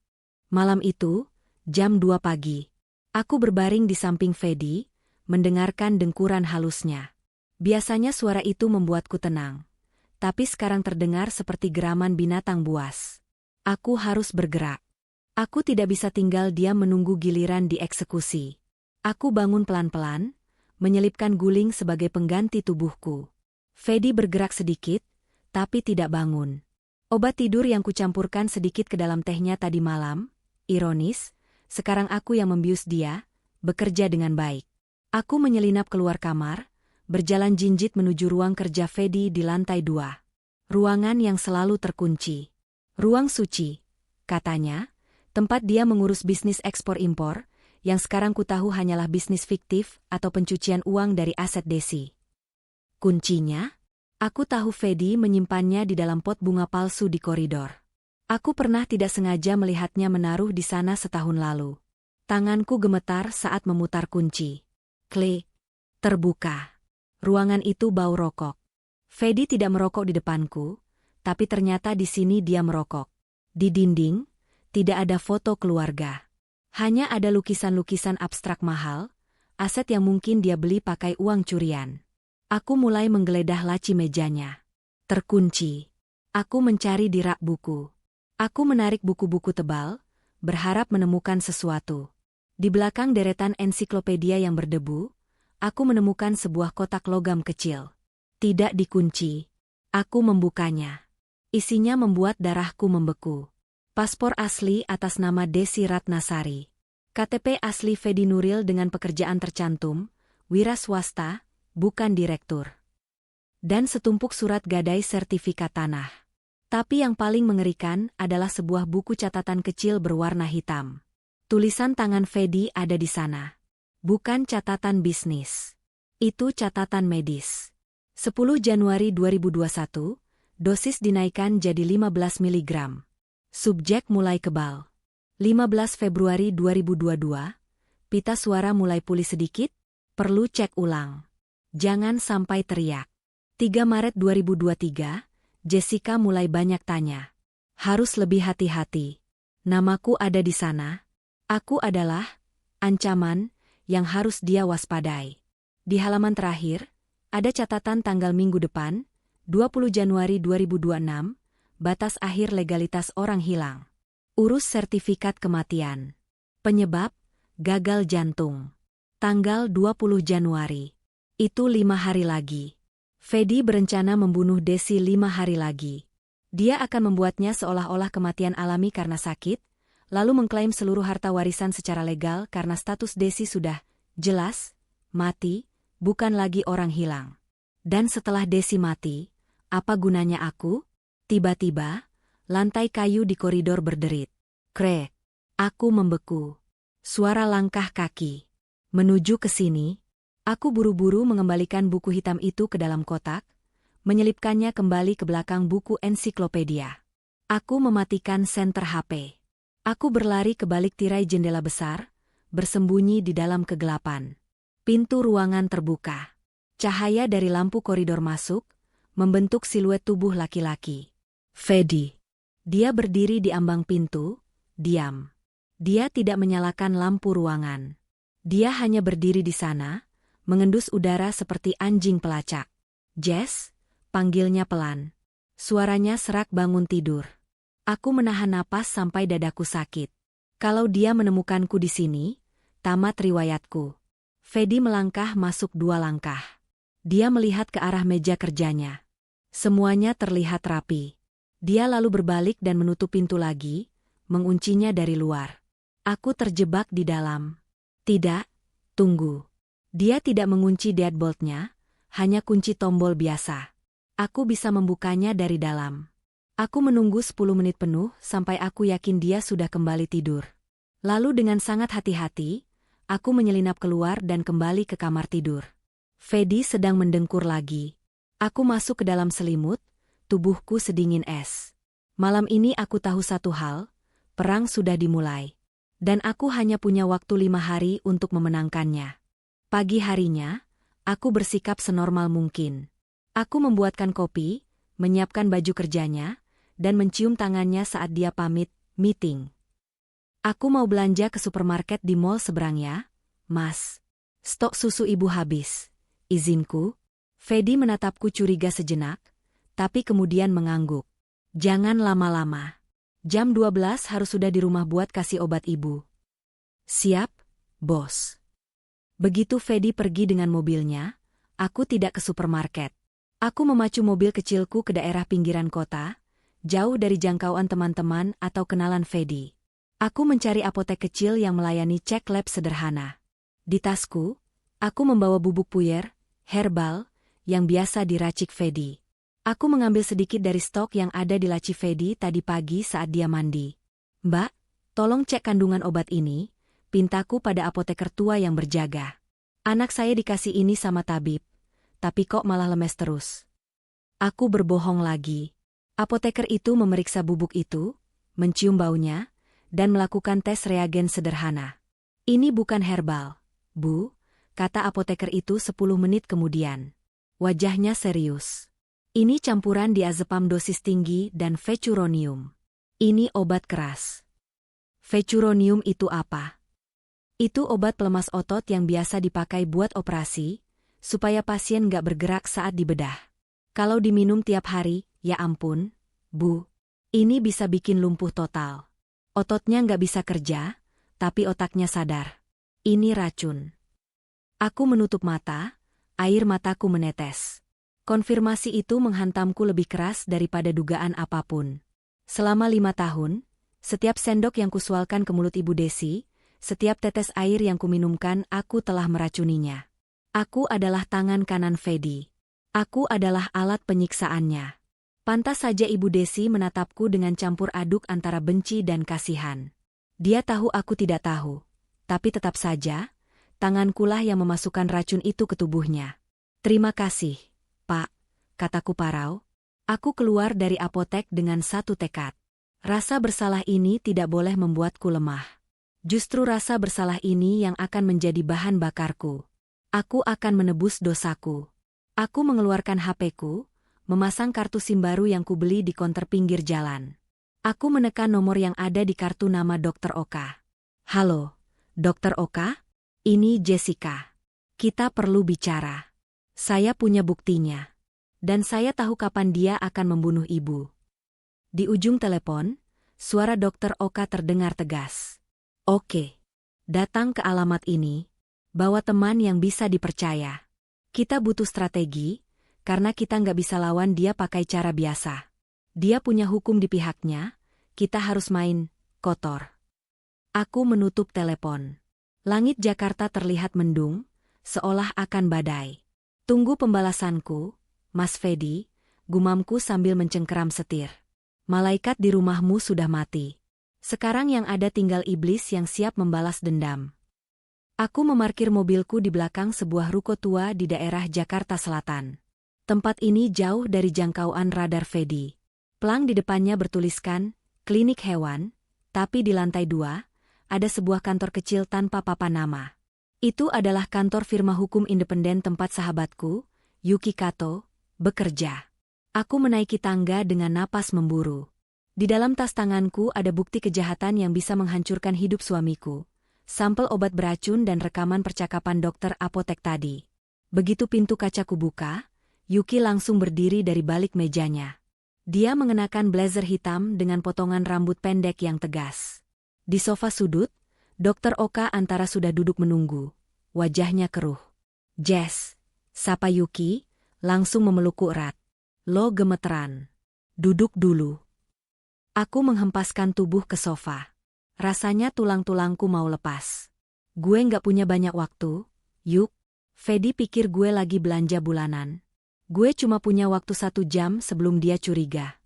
Malam itu, jam 2 pagi. Aku berbaring di samping Fedi, mendengarkan dengkuran halusnya. Biasanya suara itu membuatku tenang. Tapi sekarang terdengar seperti geraman binatang buas. Aku harus bergerak. Aku tidak bisa tinggal diam menunggu giliran dieksekusi. Aku bangun pelan-pelan, menyelipkan guling sebagai pengganti tubuhku. Fedi bergerak sedikit, tapi tidak bangun. Obat tidur yang kucampurkan sedikit ke dalam tehnya tadi malam, ironis, sekarang aku yang membius dia, bekerja dengan baik. Aku menyelinap keluar kamar, berjalan jinjit menuju ruang kerja Fedi di lantai 2. Ruangan yang selalu terkunci. Ruang suci, katanya, tempat dia mengurus bisnis ekspor-impor, yang sekarang kutahu hanyalah bisnis fiktif atau pencucian uang dari aset Desi. Kuncinya? Aku tahu Fedi menyimpannya di dalam pot bunga palsu di koridor. Aku pernah tidak sengaja melihatnya menaruh di sana setahun lalu. Tanganku gemetar saat memutar kunci. Klik. Terbuka. Ruangan itu bau rokok. Fedi tidak merokok di depanku, tapi ternyata di sini dia merokok. Di dinding, tidak ada foto keluarga. Hanya ada lukisan-lukisan abstrak mahal, aset yang mungkin dia beli pakai uang curian. Aku mulai menggeledah laci mejanya. Terkunci. Aku mencari di rak buku. Aku menarik buku-buku tebal, berharap menemukan sesuatu. Di belakang deretan ensiklopedia yang berdebu, aku menemukan sebuah kotak logam kecil. Tidak dikunci. Aku membukanya. Isinya membuat darahku membeku. Paspor asli atas nama Desi Ratnasari. KTP asli Fedi Nuril dengan pekerjaan tercantum, wira swasta, bukan direktur. Dan setumpuk surat gadai sertifikat tanah. Tapi yang paling mengerikan adalah sebuah buku catatan kecil berwarna hitam. Tulisan tangan Fedi ada di sana. Bukan catatan bisnis. Itu catatan medis. 10 Januari 2021, dosis dinaikkan jadi 15 mg. Subjek mulai kebal. 15 Februari 2022, pita suara mulai pulih sedikit, perlu cek ulang. Jangan sampai teriak. 3 Maret 2023, Jessica mulai banyak tanya. Harus lebih hati-hati. Namaku ada di sana. Aku adalah ancaman yang harus dia waspadai. Di halaman terakhir, Ada catatan tanggal minggu depan, 20 Januari 2026, batas akhir legalitas orang hilang. Urus sertifikat kematian. Penyebab, gagal jantung. Tanggal 20 Januari. Itu 5 hari lagi. Fedi berencana membunuh Desi 5 hari lagi. Dia akan membuatnya seolah-olah kematian alami karena sakit, lalu mengklaim seluruh harta warisan secara legal karena status Desi sudah jelas mati, bukan lagi orang hilang. Dan setelah Desi mati, apa gunanya aku? Tiba-tiba, lantai kayu di koridor berderit. Krek. Aku membeku. Suara langkah kaki. Menuju ke sini, aku buru-buru mengembalikan buku hitam itu ke dalam kotak, menyelipkannya kembali ke belakang buku ensiklopedia. Aku mematikan senter HP. Aku berlari ke balik tirai jendela besar, bersembunyi di dalam kegelapan. Pintu ruangan terbuka. Cahaya dari lampu koridor masuk, membentuk siluet tubuh laki-laki. Fedi. Dia berdiri di ambang pintu, diam. Dia tidak menyalakan lampu ruangan. Dia hanya berdiri di sana, mengendus udara seperti anjing pelacak. Jess, panggilnya pelan. Suaranya serak bangun tidur. Aku menahan napas sampai dadaku sakit. Kalau dia menemukanku di sini, tamat riwayatku. Fedi melangkah masuk 2 langkah. Dia melihat ke arah meja kerjanya. Semuanya terlihat rapi. Dia lalu berbalik dan menutup pintu lagi, menguncinya dari luar. Aku terjebak di dalam. Tidak, tunggu. Dia tidak mengunci deadbolt-nya, hanya kunci tombol biasa. Aku bisa membukanya dari dalam. Aku menunggu 10 menit penuh sampai aku yakin dia sudah kembali tidur. Lalu dengan sangat hati-hati, aku menyelinap keluar dan kembali ke kamar tidur. Fedi sedang mendengkur lagi. Aku masuk ke dalam selimut, tubuhku sedingin es. Malam ini aku tahu satu hal, perang sudah dimulai. Dan aku hanya punya waktu 5 hari untuk memenangkannya. Pagi harinya, aku bersikap senormal mungkin. Aku membuatkan kopi, menyiapkan baju kerjanya, dan mencium tangannya saat dia pamit, meeting. Aku mau belanja ke supermarket di mall seberangnya, Mas. Stok susu ibu habis. Izinku? Fedi menatapku curiga sejenak, tapi kemudian mengangguk. Jangan lama-lama. Jam 12 harus sudah di rumah buat kasih obat ibu. Siap, bos. Begitu Fedi pergi dengan mobilnya, aku tidak ke supermarket. Aku memacu mobil kecilku ke daerah pinggiran kota, jauh dari jangkauan teman-teman atau kenalan Fedi. Aku mencari apotek kecil yang melayani cek lab sederhana. Di tasku, aku membawa bubuk puyer, herbal, yang biasa diracik Fedi. Aku mengambil sedikit dari stok yang ada di laci Fedi tadi pagi saat dia mandi. Mbak, tolong cek kandungan obat ini, pintaku pada apoteker tua yang berjaga. Anak saya dikasih ini sama tabib, tapi kok malah lemes terus. Aku berbohong lagi. Apoteker itu memeriksa bubuk itu, mencium baunya, dan melakukan tes reagen sederhana. Ini bukan herbal, Bu, kata apoteker itu 10 menit kemudian. Wajahnya serius. Ini campuran diazepam dosis tinggi dan vecuronium. Ini obat keras. Vecuronium itu apa? Itu obat pelemas otot yang biasa dipakai buat operasi, supaya pasien nggak bergerak saat dibedah. Kalau diminum tiap hari, ya ampun, Bu, ini bisa bikin lumpuh total. Ototnya nggak bisa kerja, tapi otaknya sadar. Ini racun. Aku menutup mata, air mataku menetes. Konfirmasi itu menghantamku lebih keras daripada dugaan apapun. Selama 5 tahun, setiap sendok yang kusualkan ke mulut Ibu Desi, setiap tetes air yang kuminumkan aku telah meracuninya. Aku adalah tangan kanan Fedi. Aku adalah alat penyiksaannya. Pantas saja Ibu Desi menatapku dengan campur aduk antara benci dan kasihan. Dia tahu aku tidak tahu, tapi tetap saja, tangankulah yang memasukkan racun itu ke tubuhnya. Terima kasih, Pak, kataku parau. Aku keluar dari apotek dengan satu tekad. Rasa bersalah ini tidak boleh membuatku lemah. Justru rasa bersalah ini yang akan menjadi bahan bakarku. Aku akan menebus dosaku. Aku mengeluarkan HP-ku, memasang kartu SIM baru yang kubeli di konter pinggir jalan. Aku menekan nomor yang ada di kartu nama Dr. Oka. Halo, Dr. Oka? Ini Jessica. Kita perlu bicara. Saya punya buktinya. Dan saya tahu kapan dia akan membunuh ibu. Di ujung telepon, suara Dokter Oka terdengar tegas. Oke. Datang ke alamat ini. Bawa teman yang bisa dipercaya. Kita butuh strategi, karena kita nggak bisa lawan dia pakai cara biasa. Dia punya hukum di pihaknya, kita harus main kotor. Aku menutup telepon. Langit Jakarta terlihat mendung, seolah akan badai. Tunggu pembalasanku, Mas Fedi, gumamku sambil mencengkeram setir. Malaikat di rumahmu sudah mati. Sekarang yang ada tinggal iblis yang siap membalas dendam. Aku memarkir mobilku di belakang sebuah ruko tua di daerah Jakarta Selatan. Tempat ini jauh dari jangkauan radar Fedi. Plang di depannya bertuliskan, klinik hewan, tapi di lantai 2, ada sebuah kantor kecil tanpa papan nama. Itu adalah kantor firma hukum independen tempat sahabatku, Yuki Kato, bekerja. Aku menaiki tangga dengan napas memburu. Di dalam tas tanganku ada bukti kejahatan yang bisa menghancurkan hidup suamiku. Sampel obat beracun dan rekaman percakapan dokter apotek tadi. Begitu pintu kacaku buka, Yuki langsung berdiri dari balik mejanya. Dia mengenakan blazer hitam dengan potongan rambut pendek yang tegas. Di sofa sudut, Dokter Oka antara sudah duduk menunggu. Wajahnya keruh. Jess, sapa Yuki, langsung memelukku erat. Lo gemeteran. Duduk dulu. Aku menghempaskan tubuh ke sofa. Rasanya tulang-tulangku mau lepas. Gue nggak punya banyak waktu, Yuk. Fedi pikir gue lagi belanja bulanan. Gue cuma punya waktu 1 jam sebelum dia curiga.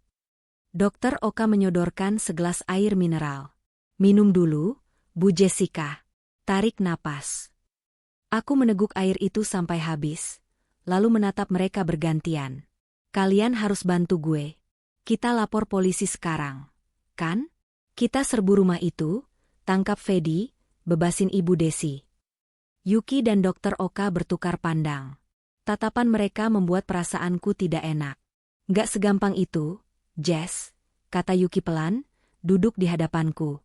Dokter Oka menyodorkan segelas air mineral. Minum dulu, Bu Jessica. Tarik napas. Aku meneguk air itu sampai habis, lalu menatap mereka bergantian. Kalian harus bantu gue. Kita lapor polisi sekarang, kan? Kita serbu rumah itu, tangkap Fedi, bebasin Ibu Desi. Yuki dan Dokter Oka bertukar pandang. Tatapan mereka membuat perasaanku tidak enak. Gak segampang itu, Jess, kata Yuki pelan, duduk di hadapanku.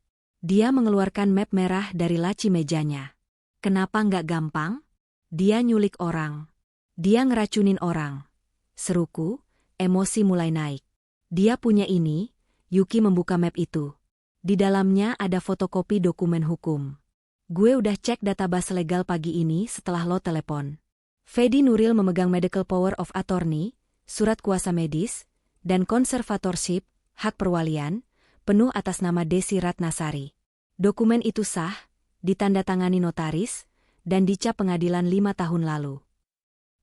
Dia mengeluarkan map merah dari laci mejanya. Kenapa nggak gampang? Dia nyulik orang. Dia ngeracunin orang. Seruku, emosi mulai naik. Dia punya ini, Yuki membuka map itu. Di dalamnya ada fotokopi dokumen hukum. Gue udah cek database legal pagi ini setelah lo telepon. Fedi Nuril memegang Medical Power of Attorney, surat kuasa medis, dan conservatorship, hak perwalian, penuh atas nama Desi Ratnasari. Dokumen itu sah, ditandatangani notaris, dan dicap pengadilan 5 tahun lalu.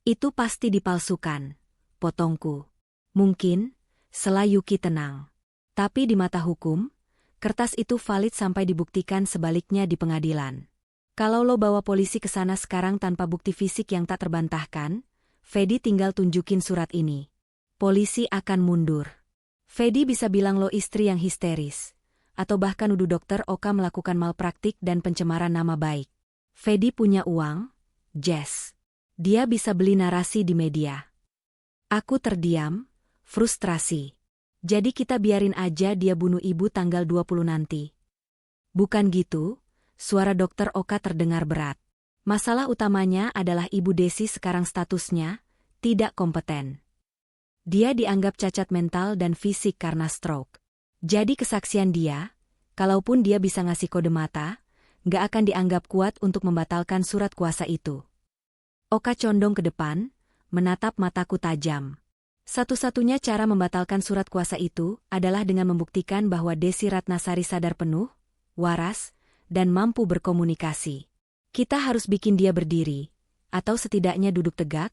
Itu pasti dipalsukan, potongku. Mungkin, sela Yuki tenang. Tapi di mata hukum, kertas itu valid sampai dibuktikan sebaliknya di pengadilan. Kalau lo bawa polisi ke sana sekarang tanpa bukti fisik yang tak terbantahkan, Fedi tinggal tunjukin surat ini. Polisi akan mundur. Fedi bisa bilang lo istri yang histeris. Atau bahkan nuduh Dokter Oka melakukan malpraktik dan pencemaran nama baik. Fedi punya uang, Jess. Dia bisa beli narasi di media. Aku terdiam, frustrasi. Jadi kita biarin aja dia bunuh ibu tanggal 20 nanti. Bukan gitu, suara Dokter Oka terdengar berat. Masalah utamanya adalah Ibu Desi sekarang statusnya tidak kompeten. Dia dianggap cacat mental dan fisik karena stroke. Jadi kesaksian dia, kalaupun dia bisa ngasih kode mata, nggak akan dianggap kuat untuk membatalkan surat kuasa itu. Oka condong ke depan, menatap mataku tajam. Satu-satunya cara membatalkan surat kuasa itu adalah dengan membuktikan bahwa Desi Ratnasari sadar penuh, waras, dan mampu berkomunikasi. Kita harus bikin dia berdiri, atau setidaknya duduk tegak,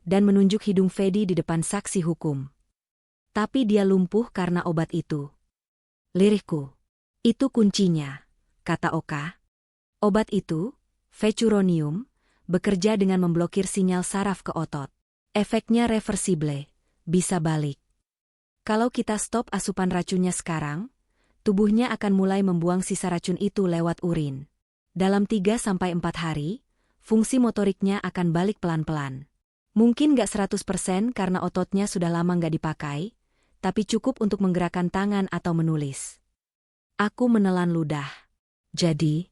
dan menunjuk hidung Fedi di depan saksi hukum. Tapi dia lumpuh karena obat itu. Lirihku. Itu kuncinya, kata Oka. Obat itu, vecuronium, bekerja dengan memblokir sinyal saraf ke otot. Efeknya reversible, bisa balik. Kalau kita stop asupan racunnya sekarang, tubuhnya akan mulai membuang sisa racun itu lewat urin. Dalam 3-4 hari, fungsi motoriknya akan balik pelan-pelan. Mungkin nggak 100% karena ototnya sudah lama nggak dipakai, tapi cukup untuk menggerakkan tangan atau menulis. Aku menelan ludah. Jadi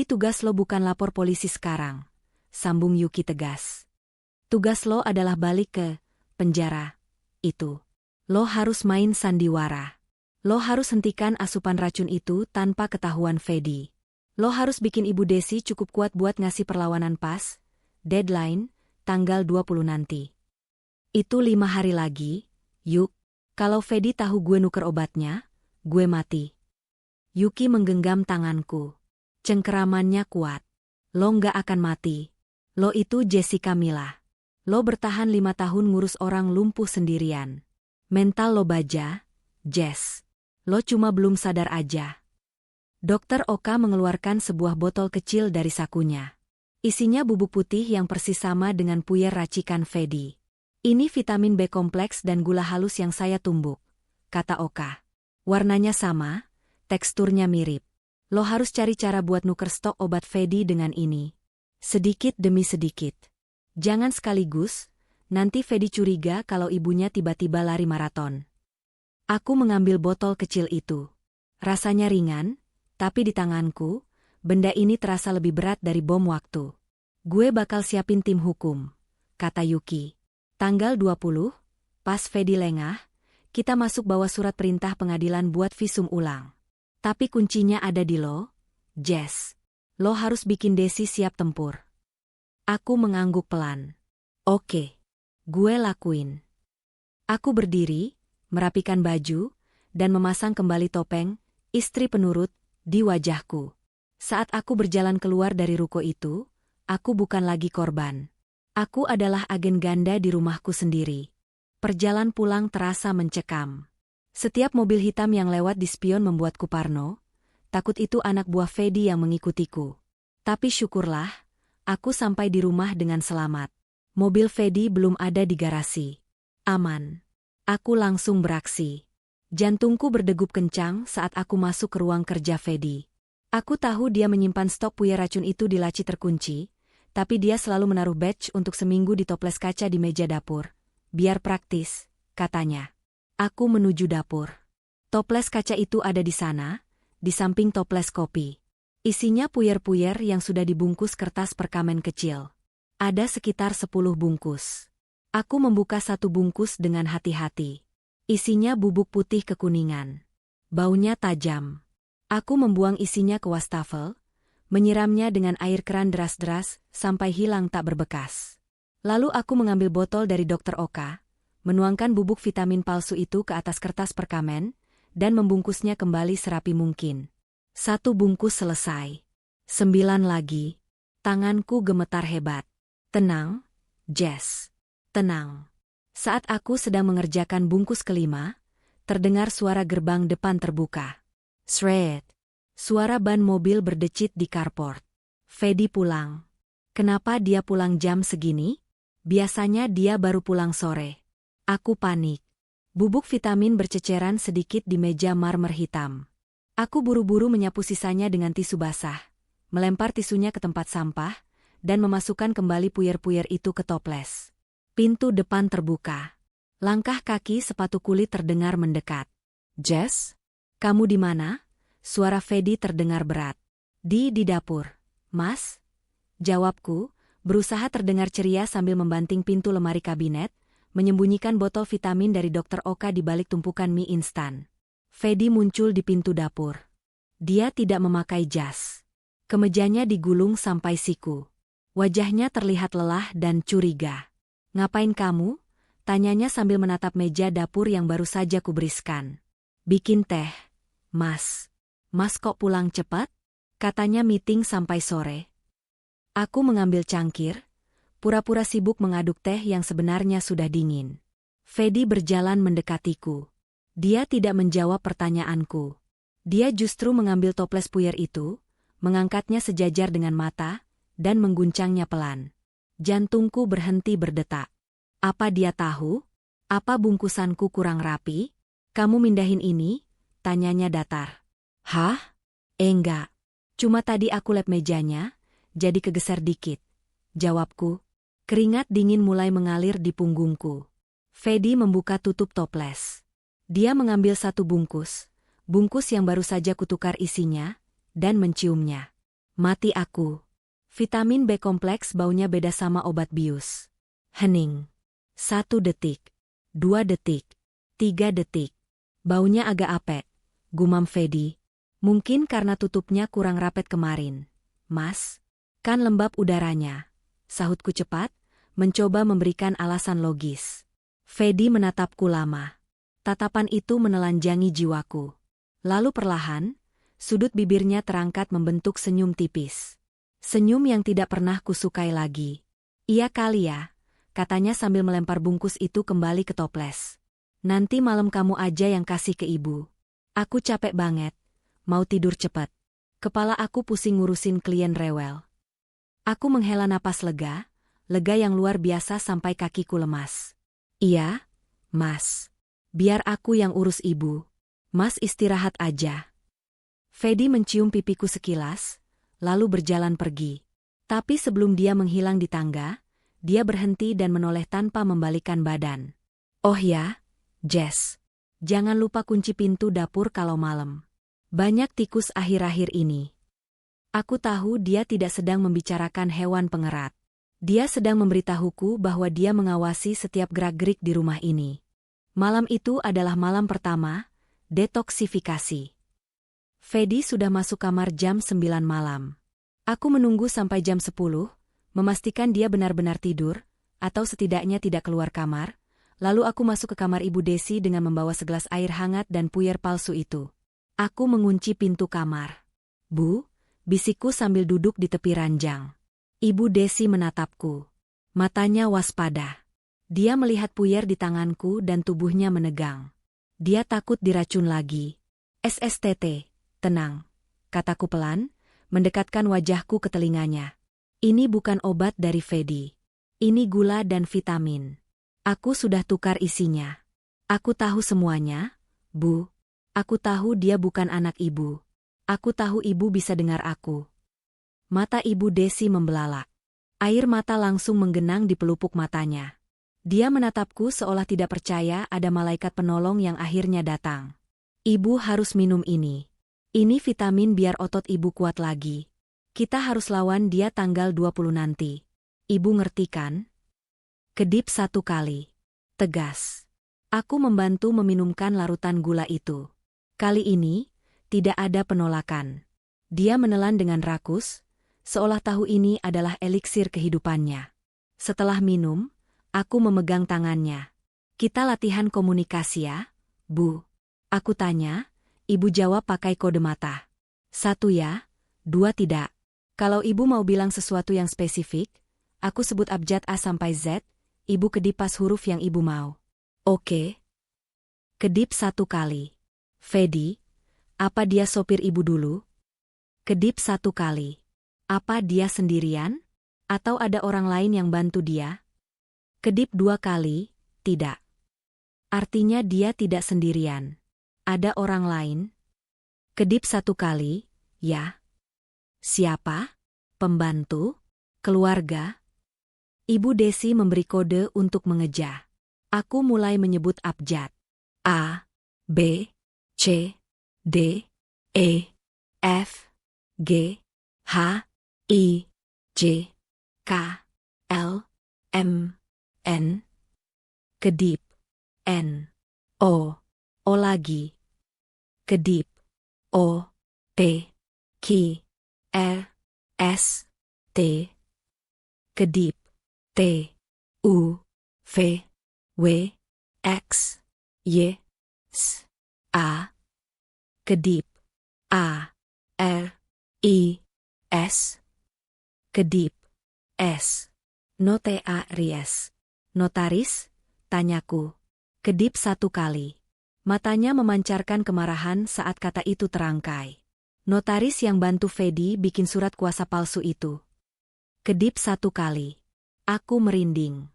tugas lo bukan lapor polisi sekarang, sambung Yuki tegas. Tugas lo adalah balik ke penjara. Itu. Lo harus main sandiwara. Lo harus hentikan asupan racun itu tanpa ketahuan Fedi. Lo harus bikin Ibu Desi cukup kuat buat ngasih perlawanan pas. Deadline, tanggal 20 nanti. Itu 5 hari lagi, Yuk. Kalau Fedi tahu gue nuker obatnya, gue mati. Yuki menggenggam tanganku. Cengkeramannya kuat. Lo nggak akan mati. Lo itu Jessica Mila. Lo bertahan 5 tahun ngurus orang lumpuh sendirian. Mental lo baja, Jess. Lo cuma belum sadar aja. Dokter Oka mengeluarkan sebuah botol kecil dari sakunya. Isinya bubuk putih yang persis sama dengan puyer racikan Fedi. Ini vitamin B kompleks dan gula halus yang saya tumbuk, kata Oka. Warnanya sama, teksturnya mirip. Lo harus cari cara buat nuker stok obat Fedi dengan ini. Sedikit demi sedikit. Jangan sekaligus, nanti Fedi curiga kalau ibunya tiba-tiba lari maraton. Aku mengambil botol kecil itu. Rasanya ringan, tapi di tanganku, benda ini terasa lebih berat dari bom waktu. Gue bakal siapin tim hukum, kata Yuki. Tanggal 20, pas Fedi lengah, kita masuk bawa surat perintah pengadilan buat visum ulang. Tapi kuncinya ada di lo, Jess. Lo harus bikin Desi siap tempur. Aku mengangguk pelan. Oke, gue lakuin. Aku berdiri, merapikan baju, dan memasang kembali topeng, istri penurut, di wajahku. Saat aku berjalan keluar dari ruko itu, aku bukan lagi korban. Aku adalah agen ganda di rumahku sendiri. Perjalan pulang terasa mencekam. Setiap mobil hitam yang lewat di spion membuatku parno, takut itu anak buah Fedi yang mengikutiku. Tapi syukurlah, aku sampai di rumah dengan selamat. Mobil Fedi belum ada di garasi. Aman. Aku langsung beraksi. Jantungku berdegup kencang saat aku masuk ke ruang kerja Fedi. Aku tahu dia menyimpan stok puyer racun itu di laci terkunci, tapi dia selalu menaruh batch untuk seminggu di toples kaca di meja dapur. Biar praktis, katanya. Aku menuju dapur. Toples kaca itu ada di sana, di samping toples kopi. Isinya puyer-puyer yang sudah dibungkus kertas perkamen kecil. Ada sekitar 10 bungkus. Aku membuka satu bungkus dengan hati-hati. Isinya bubuk putih kekuningan. Baunya tajam. Aku membuang isinya ke wastafel, menyiramnya dengan air keran deras-deras sampai hilang tak berbekas. Lalu aku mengambil botol dari Dokter Oka, menuangkan bubuk vitamin palsu itu ke atas kertas perkamen, dan membungkusnya kembali serapi mungkin. 1 bungkus selesai. 9 lagi. Tanganku gemetar hebat. Tenang, Jess. Tenang. Saat aku sedang mengerjakan bungkus kelima, terdengar suara gerbang depan terbuka. Shred. Suara ban mobil berdecit di carport. Fedi pulang. Kenapa dia pulang jam segini? Biasanya dia baru pulang sore. Aku panik. Bubuk vitamin berceceran sedikit di meja marmer hitam. Aku buru-buru menyapu sisanya dengan tisu basah, melempar tisunya ke tempat sampah, dan memasukkan kembali puyer-puyer itu ke toples. Pintu depan terbuka. Langkah kaki sepatu kulit terdengar mendekat. Jess? Kamu di mana? Suara Fedi terdengar berat. Di dapur. Mas? Jawabku, berusaha terdengar ceria sambil membanting pintu lemari kabinet, menyembunyikan botol vitamin dari Dokter Oka di balik tumpukan mie instan. Fedi muncul di pintu dapur. Dia tidak memakai jas. Kemejanya digulung sampai siku. Wajahnya terlihat lelah dan curiga. Ngapain kamu? Tanyanya sambil menatap meja dapur yang baru saja kuberiskan. Bikin teh, Mas. Mas kok pulang cepat? Katanya meeting sampai sore. Aku mengambil cangkir, pura-pura sibuk mengaduk teh yang sebenarnya sudah dingin. Fedi berjalan mendekatiku. Dia tidak menjawab pertanyaanku. Dia justru mengambil toples puyer itu, mengangkatnya sejajar dengan mata, dan mengguncangnya pelan. Jantungku berhenti berdetak. Apa dia tahu? Apa bungkusanku kurang rapi? Kamu mindahin ini? Tanyanya datar. Hah? Enggak. Cuma tadi aku lap mejanya, jadi kegeser dikit. Jawabku. Keringat dingin mulai mengalir di punggungku. Fedi membuka tutup toples. Dia mengambil 1 bungkus yang baru saja kutukar isinya, dan menciumnya. Mati aku. Vitamin B kompleks baunya beda sama obat bius. Hening. 1 detik. 2 detik. 3 detik. Baunya agak apek, gumam Fedi. Mungkin karena tutupnya kurang rapet kemarin. Mas, kan lembab udaranya. Sahutku cepat, mencoba memberikan alasan logis. Fedi menatapku lama. Tatapan itu menelanjangi jiwaku. Lalu perlahan, sudut bibirnya terangkat membentuk senyum tipis. Senyum yang tidak pernah kusukai lagi. Iya kali ya, katanya sambil melempar bungkus itu kembali ke toples. Nanti malam kamu aja yang kasih ke ibu. Aku capek banget, mau tidur cepat. Kepala aku pusing ngurusin klien rewel. Aku menghela napas lega yang luar biasa sampai kakiku lemas. Iya, Mas. Biar aku yang urus ibu. Mas istirahat aja. Fedi mencium pipiku sekilas, lalu berjalan pergi. Tapi sebelum dia menghilang di tangga, dia berhenti dan menoleh tanpa membalikkan badan. Oh ya, Jess. Jangan lupa kunci pintu dapur kalau malam. Banyak tikus akhir-akhir ini. Aku tahu dia tidak sedang membicarakan hewan pengerat. Dia sedang memberitahuku bahwa dia mengawasi setiap gerak-gerik di rumah ini. Malam itu adalah malam pertama, detoksifikasi. Fedi sudah masuk kamar jam 9 malam. Aku menunggu sampai jam 10, memastikan dia benar-benar tidur, atau setidaknya tidak keluar kamar. Lalu aku masuk ke kamar Ibu Desi dengan membawa segelas air hangat dan puyer palsu itu. Aku mengunci pintu kamar. Bu, bisikku sambil duduk di tepi ranjang. Ibu Desi menatapku. Matanya waspada. Dia melihat puyer di tanganku dan tubuhnya menegang. Dia takut diracun lagi. SSTT, tenang, kataku pelan, mendekatkan wajahku ke telinganya. Ini bukan obat dari Fedi. Ini gula dan vitamin. Aku sudah tukar isinya. Aku tahu semuanya, Bu. Aku tahu dia bukan anak ibu. Aku tahu ibu bisa dengar aku. Mata Ibu Desi membelalak. Air mata langsung menggenang di pelupuk matanya. Dia menatapku seolah tidak percaya ada malaikat penolong yang akhirnya datang. Ibu harus minum ini. Ini vitamin biar otot ibu kuat lagi. Kita harus lawan dia tanggal 20 nanti. Ibu ngerti kan? Kedip 1 kali. Tegas. Aku membantu meminumkan larutan gula itu. Kali ini, tidak ada penolakan. Dia menelan dengan rakus, seolah tahu ini adalah eliksir kehidupannya. Setelah minum, aku memegang tangannya. Kita latihan komunikasi ya, Bu. Aku tanya, ibu jawab pakai kode mata. 1 ya, 2 tidak. Kalau ibu mau bilang sesuatu yang spesifik, aku sebut abjad A sampai Z, ibu kedip pas huruf yang ibu mau. Oke. Kedip 1 kali. Fedi, apa dia sopir ibu dulu? Kedip 1 kali. Apa dia sendirian? Atau ada orang lain yang bantu dia? Kedip 2 kali, tidak. Artinya dia tidak sendirian. Ada orang lain? Kedip 1 kali, ya. Siapa? Pembantu? Keluarga? Ibu Desi memberi kode untuk mengeja. Aku mulai menyebut abjad. A, B, C, D, E, F, G, H, I, J, K, L, M, N. Kedip. N, O, O lagi. Kedip. O, P, Q, R, S, T. Kedip. T, U, V, W, X, Y, S, A. Kedip. A, R, I, S. Kedip. S. Notaris. Notaris? Tanyaku. Kedip 1 kali. Matanya memancarkan kemarahan saat kata itu terangkai. Notaris yang bantu Fedi bikin surat kuasa palsu itu. Kedip 1 kali. Aku merinding.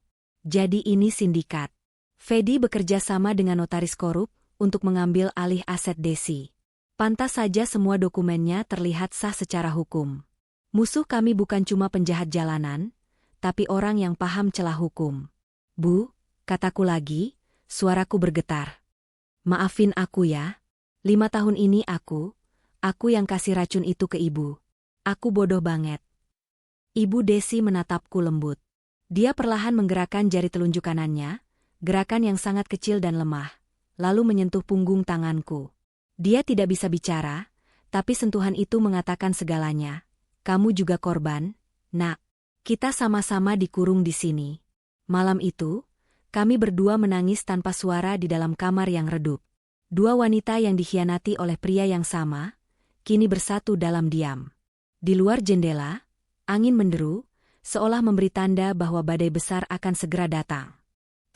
Jadi ini sindikat. Fedi bekerja sama dengan notaris korup untuk mengambil alih aset Desi. Pantas saja semua dokumennya terlihat sah secara hukum. Musuh kami bukan cuma penjahat jalanan, tapi orang yang paham celah hukum. Bu, kataku lagi, suaraku bergetar. Maafin aku ya. 5 tahun ini aku yang kasih racun itu ke ibu. Aku bodoh banget. Ibu Desi menatapku lembut. Dia perlahan menggerakkan jari telunjuk kanannya, gerakan yang sangat kecil dan lemah, lalu menyentuh punggung tanganku. Dia tidak bisa bicara, tapi sentuhan itu mengatakan segalanya. Kamu juga korban, nak. Kita sama-sama dikurung di sini. Malam itu, kami berdua menangis tanpa suara di dalam kamar yang redup. Dua wanita yang dikhianati oleh pria yang sama, kini bersatu dalam diam. Di luar jendela, angin menderu, seolah memberi tanda bahwa badai besar akan segera datang.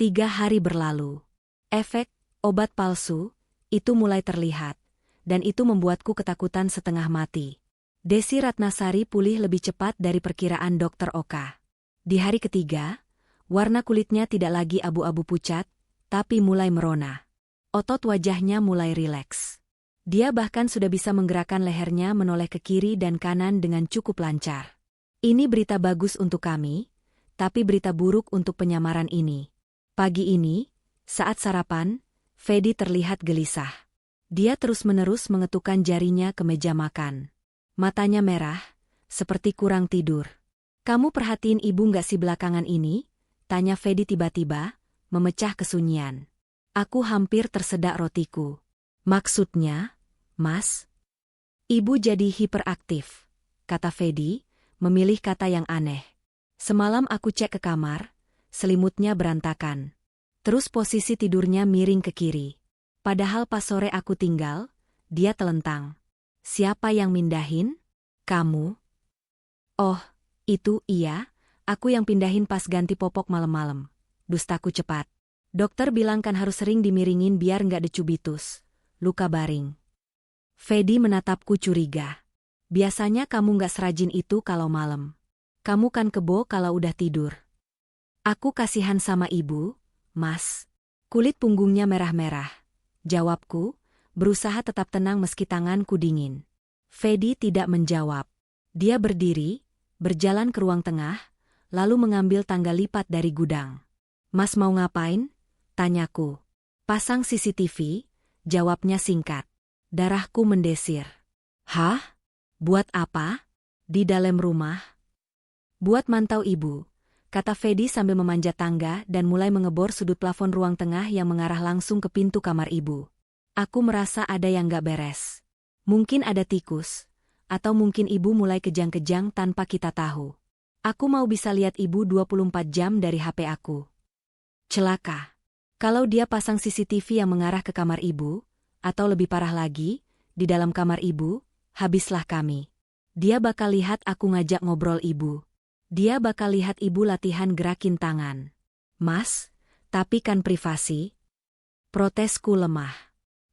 3 hari berlalu. Efek obat palsu itu mulai terlihat, dan itu membuatku ketakutan setengah mati. Desi Ratnasari pulih lebih cepat dari perkiraan Dokter Oka. Di hari ketiga, warna kulitnya tidak lagi abu-abu pucat, tapi mulai merona. Otot wajahnya mulai rileks. Dia bahkan sudah bisa menggerakkan lehernya menoleh ke kiri dan kanan dengan cukup lancar. Ini berita bagus untuk kami, tapi berita buruk untuk penyamaran ini. Pagi ini, saat sarapan, Fedi terlihat gelisah. Dia terus-menerus mengetukkan jarinya ke meja makan. Matanya merah, seperti kurang tidur. Kamu perhatiin ibu nggak sih belakangan ini? Tanya Fedi tiba-tiba, memecah kesunyian. Aku hampir tersedak rotiku. Maksudnya, Mas? Ibu jadi hiperaktif, kata Fedi, memilih kata yang aneh. Semalam aku cek ke kamar, selimutnya berantakan. Terus posisi tidurnya miring ke kiri. Padahal pas sore aku tinggal, dia telentang. Siapa yang mindahin? Kamu? Oh, itu iya, aku yang pindahin pas ganti popok malam-malam. Dustaku cepat. Dokter bilang kan harus sering dimiringin biar nggak decubitus, luka baring. Fedi menatapku curiga. Biasanya kamu nggak serajin itu kalau malam. Kamu kan kebo kalau udah tidur. Aku kasihan sama ibu, Mas. Kulit punggungnya merah-merah. Jawabku, berusaha tetap tenang meski tanganku dingin. Fedi tidak menjawab. Dia berdiri, berjalan ke ruang tengah, lalu mengambil tangga lipat dari gudang. Mas mau ngapain? Tanyaku. Pasang CCTV, jawabnya singkat. Darahku mendesir. Hah? Buat apa? Di dalam rumah? Buat mantau ibu, kata Fedi sambil memanjat tangga dan mulai mengebor sudut plafon ruang tengah yang mengarah langsung ke pintu kamar ibu. Aku merasa ada yang gak beres. Mungkin ada tikus, atau mungkin ibu mulai kejang-kejang tanpa kita tahu. Aku mau bisa lihat ibu 24 jam dari HP aku. Celaka. Kalau dia pasang CCTV yang mengarah ke kamar ibu, atau lebih parah lagi, di dalam kamar ibu, habislah kami. Dia bakal lihat aku ngajak ngobrol ibu. Dia bakal lihat ibu latihan gerakin tangan. Mas, tapi kan privasi. Protesku lemah.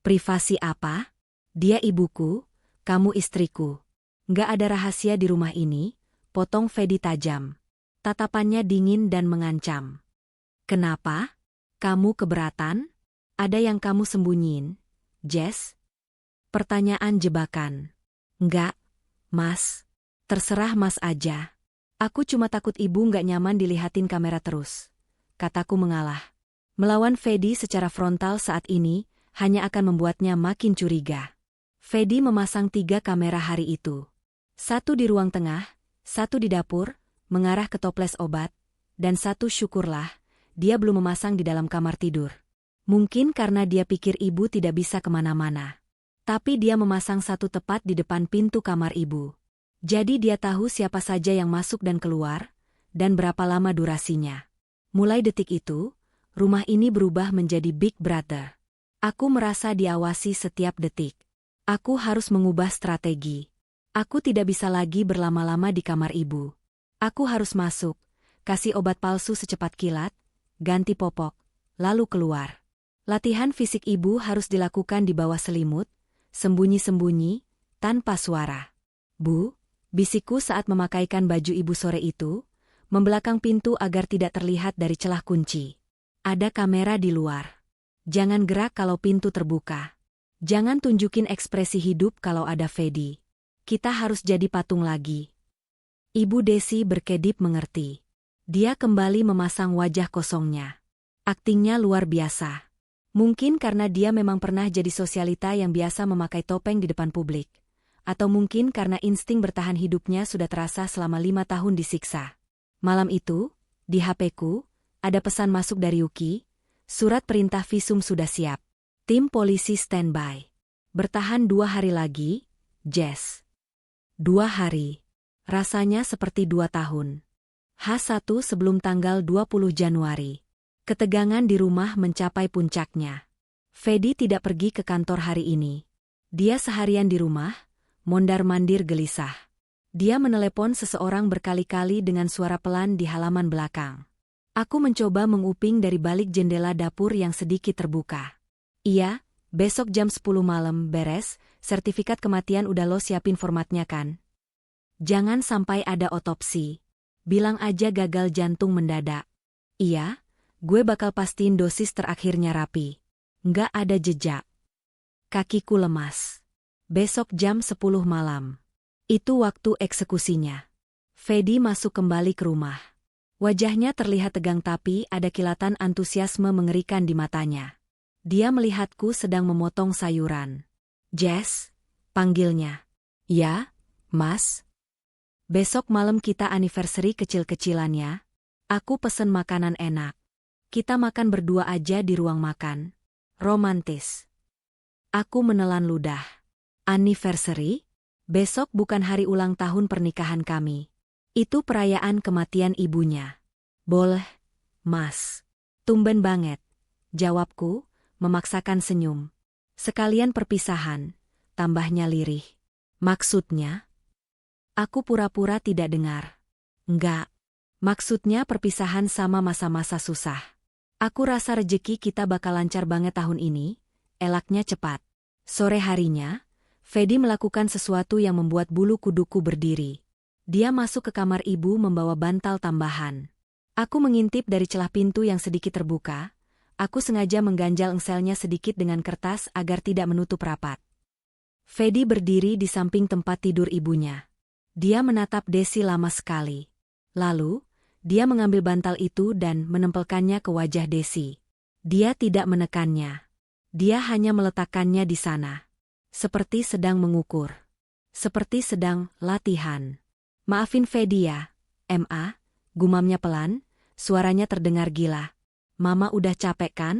Privasi apa? Dia ibuku, kamu istriku. Nggak ada rahasia di rumah ini, potong Fedi tajam. Tatapannya dingin dan mengancam. Kenapa? Kamu keberatan? Ada yang kamu sembunyiin, Jess? Pertanyaan jebakan. Enggak, Mas. Terserah Mas aja. Aku cuma takut ibu nggak nyaman dilihatin kamera terus. Kataku mengalah. Melawan Fedi secara frontal saat ini hanya akan membuatnya makin curiga. Fedi memasang 3 kamera hari itu. 1 di ruang tengah, 1 di dapur, mengarah ke toples obat, dan 1 syukurlah, dia belum memasang di dalam kamar tidur. Mungkin karena dia pikir ibu tidak bisa kemana-mana. Tapi dia memasang 1 tepat di depan pintu kamar ibu. Jadi dia tahu siapa saja yang masuk dan keluar, dan berapa lama durasinya. Mulai detik itu, rumah ini berubah menjadi Big Brother. Aku merasa diawasi setiap detik. Aku harus mengubah strategi. Aku tidak bisa lagi berlama-lama di kamar ibu. Aku harus masuk, kasih obat palsu secepat kilat, ganti popok, lalu keluar. Latihan fisik ibu harus dilakukan di bawah selimut, sembunyi-sembunyi, tanpa suara. Bu, bisikku saat memakaikan baju ibu sore itu, membelakang pintu agar tidak terlihat dari celah kunci. Ada kamera di luar. Jangan gerak kalau pintu terbuka. Jangan tunjukin ekspresi hidup kalau ada Fedi. Kita harus jadi patung lagi. Ibu Desi berkedip mengerti. Dia kembali memasang wajah kosongnya. Aktingnya luar biasa. Mungkin karena dia memang pernah jadi sosialita yang biasa memakai topeng di depan publik. Atau mungkin karena insting bertahan hidupnya sudah terasa selama 5 tahun disiksa. Malam itu, Di HP-ku, ada pesan masuk dari Yuki, surat perintah visum sudah siap. Tim polisi standby. Bertahan 2 hari lagi, Jess. 2 hari. Rasanya seperti 2 tahun. H1 sebelum tanggal 20 Januari. Ketegangan di rumah mencapai puncaknya. Fedi tidak pergi ke kantor hari ini. Dia seharian di rumah, mondar-mandir gelisah. Dia menelepon seseorang berkali-kali dengan suara pelan di halaman belakang. Aku mencoba menguping dari balik jendela dapur yang sedikit terbuka. Iya, besok jam 10 malam beres, sertifikat kematian udah lo siapin formatnya kan? Jangan sampai ada otopsi. Bilang aja gagal jantung mendadak. Iya, gue bakal pastiin dosis terakhirnya rapi. Nggak ada jejak. Kakiku lemas. Besok jam 10 malam. Itu waktu eksekusinya. Fedi masuk kembali ke rumah. Wajahnya terlihat tegang tapi ada kilatan antusiasme mengerikan di matanya. Dia melihatku sedang memotong sayuran. Jess, panggilnya. Ya, Mas. Besok malam kita anniversary kecil-kecilannya. Aku pesen makanan enak. Kita makan berdua aja di ruang makan. Romantis. Aku menelan ludah. Anniversary? Besok bukan hari ulang tahun pernikahan kami. Itu perayaan kematian ibunya. Boleh, Mas. Tumben banget. Jawabku, memaksakan senyum. Sekalian perpisahan, tambahnya lirih. Maksudnya? Aku pura-pura tidak dengar. Enggak. Maksudnya perpisahan sama masa-masa susah. Aku rasa rejeki kita bakal lancar banget tahun ini, elaknya cepat. Sore harinya, Fedi melakukan sesuatu yang membuat bulu kuduku berdiri. Dia masuk ke kamar ibu membawa bantal tambahan. Aku mengintip dari celah pintu yang sedikit terbuka. Aku sengaja mengganjal engselnya sedikit dengan kertas agar tidak menutup rapat. Fedi berdiri di samping tempat tidur ibunya. Dia menatap Desi lama sekali. Lalu, dia mengambil bantal itu dan menempelkannya ke wajah Desi. Dia tidak menekannya. Dia hanya meletakkannya di sana. Seperti sedang mengukur. Seperti sedang latihan. Maafin Fedi ya, Ma, gumamnya pelan, suaranya terdengar gila. Mama udah capek kan?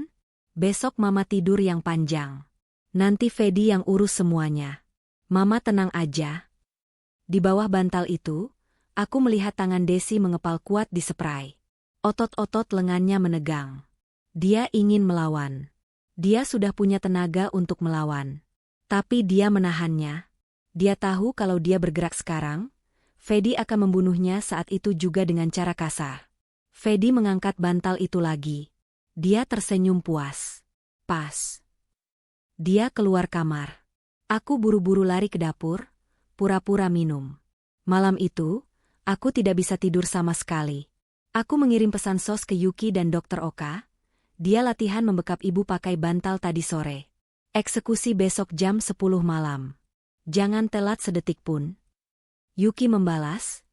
Besok Mama tidur yang panjang. Nanti Fedi yang urus semuanya. Mama tenang aja. Di bawah bantal itu, aku melihat tangan Desi mengepal kuat di spray. Otot-otot lengannya menegang. Dia ingin melawan. Dia sudah punya tenaga untuk melawan. Tapi dia menahannya. Dia tahu kalau dia bergerak sekarang, Fedi akan membunuhnya saat itu juga dengan cara kasar. Fedi mengangkat bantal itu lagi. Dia tersenyum puas. Pas. Dia keluar kamar. Aku buru-buru lari ke dapur, pura-pura minum. Malam itu, aku tidak bisa tidur sama sekali. Aku mengirim pesan sos ke Yuki dan Dr. Oka. Dia latihan membekap ibu pakai bantal tadi sore. Eksekusi besok jam 10 malam. Jangan telat sedetik pun. Yuki membalas,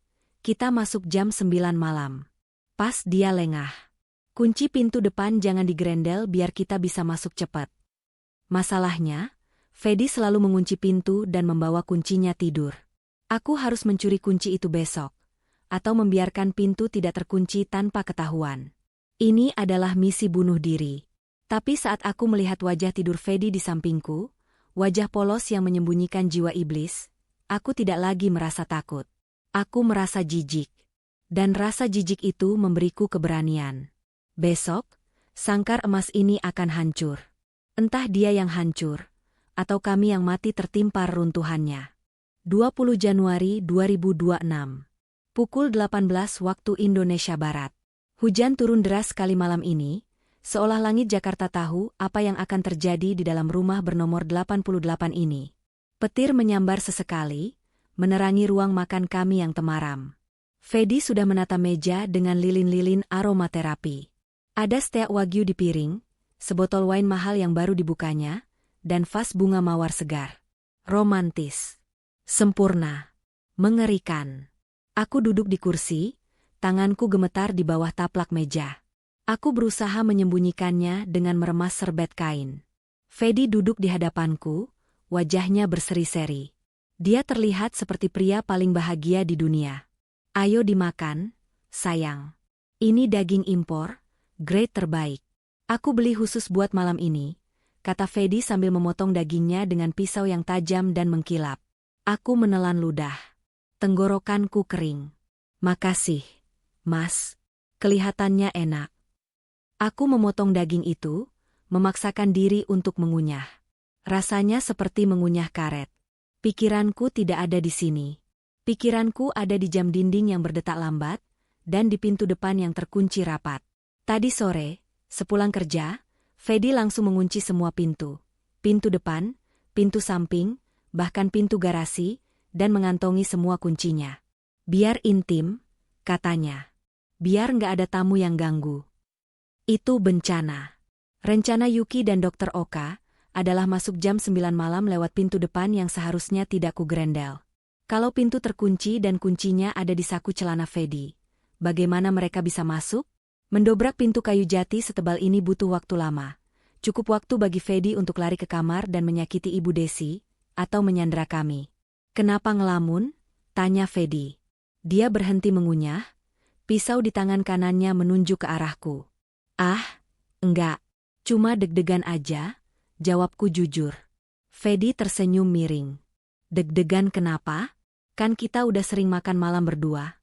kita masuk jam 9 malam. Pas dia lengah. Kunci pintu depan jangan digerendel biar kita bisa masuk cepat. Masalahnya, Fedi selalu mengunci pintu dan membawa kuncinya tidur. Aku harus mencuri kunci itu besok, atau membiarkan pintu tidak terkunci tanpa ketahuan. Ini adalah misi bunuh diri. Tapi saat aku melihat wajah tidur Fedi di sampingku, wajah polos yang menyembunyikan jiwa iblis, aku tidak lagi merasa takut. Aku merasa jijik. Dan rasa jijik itu memberiku keberanian. Besok, sangkar emas ini akan hancur. Entah dia yang hancur, atau kami yang mati tertimpa runtuhannya. 20 Januari 2026. Pukul 18 waktu Indonesia Barat. Hujan turun deras sekali malam ini, seolah langit Jakarta tahu apa yang akan terjadi di dalam rumah bernomor 88 ini. Petir menyambar sesekali, menerangi ruang makan kami yang temaram. Fedi sudah menata meja dengan lilin-lilin aromaterapi. Ada steak wagyu di piring, sebotol wine mahal yang baru dibukanya, dan vas bunga mawar segar. Romantis. Sempurna. Mengerikan. Aku duduk di kursi, tanganku gemetar di bawah taplak meja. Aku berusaha menyembunyikannya dengan meremas serbet kain. Fedi duduk di hadapanku, wajahnya berseri-seri. Dia terlihat seperti pria paling bahagia di dunia. Ayo dimakan, sayang. Ini daging impor, grade terbaik. Aku beli khusus buat malam ini, kata Fedi sambil memotong dagingnya dengan pisau yang tajam dan mengkilap. Aku menelan ludah. Tenggorokanku kering. Makasih, Mas. Kelihatannya enak. Aku memotong daging itu, memaksakan diri untuk mengunyah. Rasanya seperti mengunyah karet. Pikiranku tidak ada di sini. Pikiranku ada di jam dinding yang berdetak lambat, dan di pintu depan yang terkunci rapat. Tadi sore, sepulang kerja, Fedi langsung mengunci semua pintu. Pintu depan, pintu samping, bahkan pintu garasi, dan mengantongi semua kuncinya. Biar intim, katanya. Biar nggak ada tamu yang ganggu. Itu bencana. Rencana Yuki dan Dr. Oka adalah masuk jam 9 malam lewat pintu depan yang seharusnya tidak kugrendel. Kalau pintu terkunci dan kuncinya ada di saku celana Fedi, bagaimana mereka bisa masuk? Mendobrak pintu kayu jati setebal ini butuh waktu lama. Cukup waktu bagi Fedi untuk lari ke kamar dan menyakiti Ibu Desi, atau menyandera kami. Kenapa ngelamun? Tanya Fedi. Dia berhenti mengunyah, pisau di tangan kanannya menunjuk ke arahku. Ah, enggak. Cuma deg-degan aja, jawabku jujur. Fedi tersenyum miring. Deg-degan kenapa? Kan kita udah sering makan malam berdua.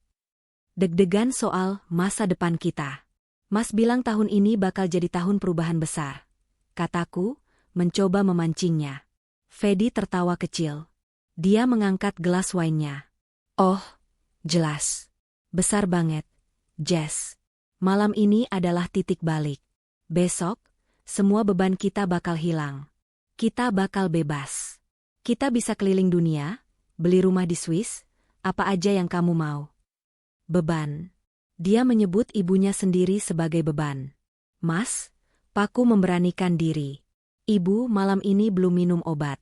Deg-degan soal masa depan kita. Mas bilang tahun ini bakal jadi tahun perubahan besar. Kataku, mencoba memancingnya. Fedi tertawa kecil. Dia mengangkat gelas wine-nya. Oh, jelas. Besar banget, Jess. Malam ini adalah titik balik. Besok, semua beban kita bakal hilang. Kita bakal bebas. Kita bisa keliling dunia, beli rumah di Swiss, apa aja yang kamu mau. Beban. Dia menyebut ibunya sendiri sebagai beban. Mas, Paku memberanikan diri. Ibu malam ini belum minum obat.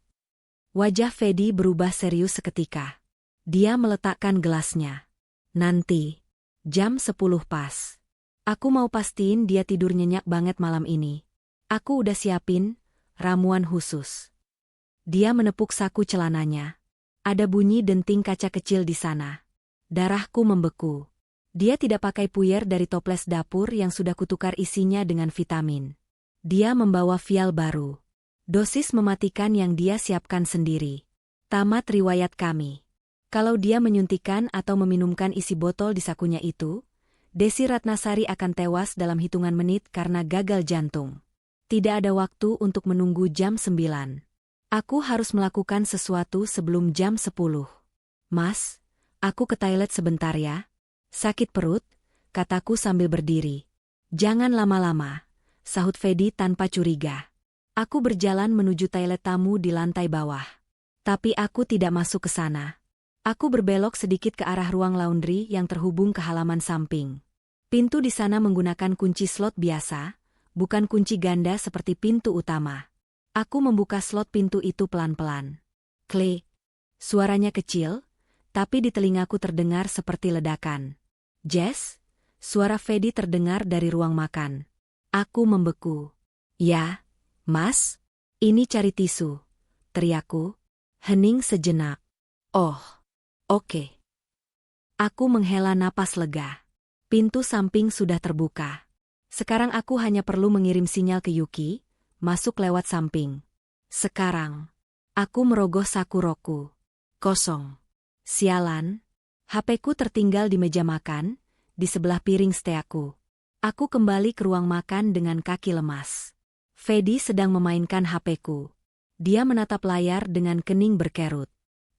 Wajah Fedi berubah serius seketika. Dia meletakkan gelasnya. Nanti, jam 10 pas. Aku mau pastiin dia tidur nyenyak banget malam ini. Aku udah siapin ramuan khusus. Dia menepuk saku celananya. Ada bunyi denting kaca kecil di sana. Darahku membeku. Dia tidak pakai puyer dari toples dapur yang sudah kutukar isinya dengan vitamin. Dia membawa vial baru. Dosis mematikan yang dia siapkan sendiri. Tamat riwayat kami. Kalau dia menyuntikkan atau meminumkan isi botol di sakunya itu, Desi Ratnasari akan tewas dalam hitungan menit karena gagal jantung. Tidak ada waktu untuk menunggu jam 9. Aku harus melakukan sesuatu sebelum jam 10. Mas, aku ke toilet sebentar ya. Sakit perut, kataku sambil berdiri. Jangan lama-lama, sahut Fedi tanpa curiga. Aku berjalan menuju toilet tamu di lantai bawah. Tapi aku tidak masuk ke sana. Aku berbelok sedikit ke arah ruang laundry yang terhubung ke halaman samping. Pintu di sana menggunakan kunci slot biasa, bukan kunci ganda seperti pintu utama. Aku membuka slot pintu itu pelan-pelan. Klik. Suaranya kecil, tapi di telingaku terdengar seperti ledakan. Jess? Suara Fedi terdengar dari ruang makan. Aku membeku. Ya, Mas? Ini cari tisu. Teriakku. Hening sejenak. Oh, oke. Aku menghela napas lega. Pintu samping sudah terbuka. Sekarang aku hanya perlu mengirim sinyal ke Yuki, masuk lewat samping. Sekarang, aku merogoh saku roku. Kosong. Sialan. HP-ku tertinggal di meja makan, di sebelah piring steakku. Aku kembali ke ruang makan dengan kaki lemas. Fedi sedang memainkan HP-ku. Dia menatap layar dengan kening berkerut.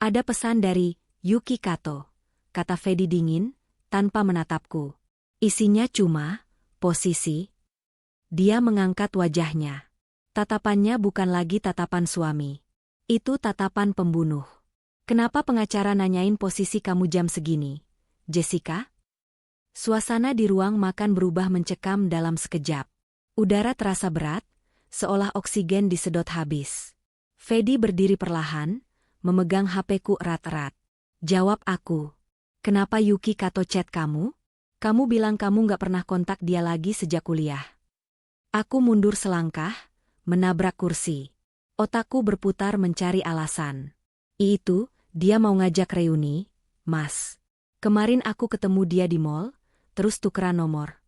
Ada pesan dari Yuki Kato, kata Fedi dingin, tanpa menatapku. Isinya cuma posisi. Dia mengangkat wajahnya. Tatapannya bukan lagi tatapan suami. Itu tatapan pembunuh. Kenapa pengacara nanyain posisi kamu jam segini, Jessica? Suasana di ruang makan berubah mencekam dalam sekejap. Udara terasa berat, seolah oksigen disedot habis. Fedi berdiri perlahan, memegang HP-ku erat-erat. Jawab aku. Kenapa Yuki Kato chat kamu? Kamu bilang kamu gak pernah kontak dia lagi sejak kuliah. Aku mundur selangkah, menabrak kursi. Otakku berputar mencari alasan. Itu, dia mau ngajak reuni, Mas. Kemarin aku ketemu dia di mall, terus tukeran nomor.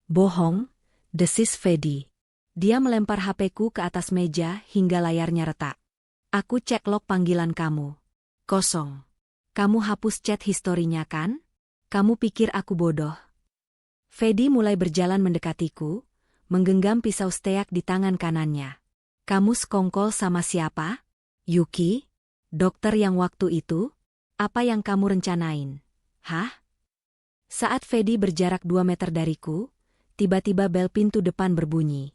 Bohong, desis Fedi. Dia melempar HP-ku ke atas meja hingga layarnya retak. Aku cek log panggilan kamu. Kosong. Kamu hapus chat historinya kan? Kamu pikir aku bodoh? Fedi mulai berjalan mendekatiku, menggenggam pisau steak di tangan kanannya. Kamu sekongkol sama siapa? Yuki? Dokter yang waktu itu? Apa yang kamu rencanain? Hah? Saat Fedi berjarak 2 meter dariku, tiba-tiba bel pintu depan berbunyi.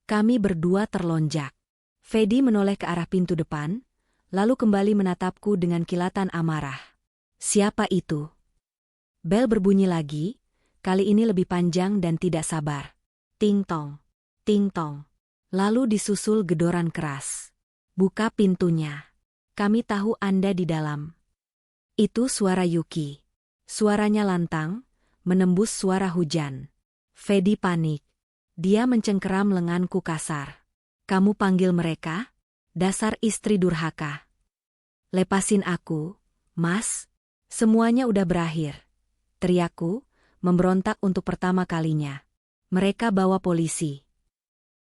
Kami berdua terlonjak. Fedi menoleh ke arah pintu depan, lalu kembali menatapku dengan kilatan amarah. Siapa itu? Bel berbunyi lagi, kali ini lebih panjang dan tidak sabar. Ting-tong, ting-tong. Lalu disusul gedoran keras. Buka pintunya. Kami tahu Anda di dalam. Itu suara Yuki. Suaranya lantang, menembus suara hujan. Fedi panik. Dia mencengkeram lenganku kasar. Kamu panggil mereka? Dasar istri durhaka. Lepasin aku, Mas. Semuanya udah berakhir. Teriakku, memberontak untuk pertama kalinya. Mereka bawa polisi.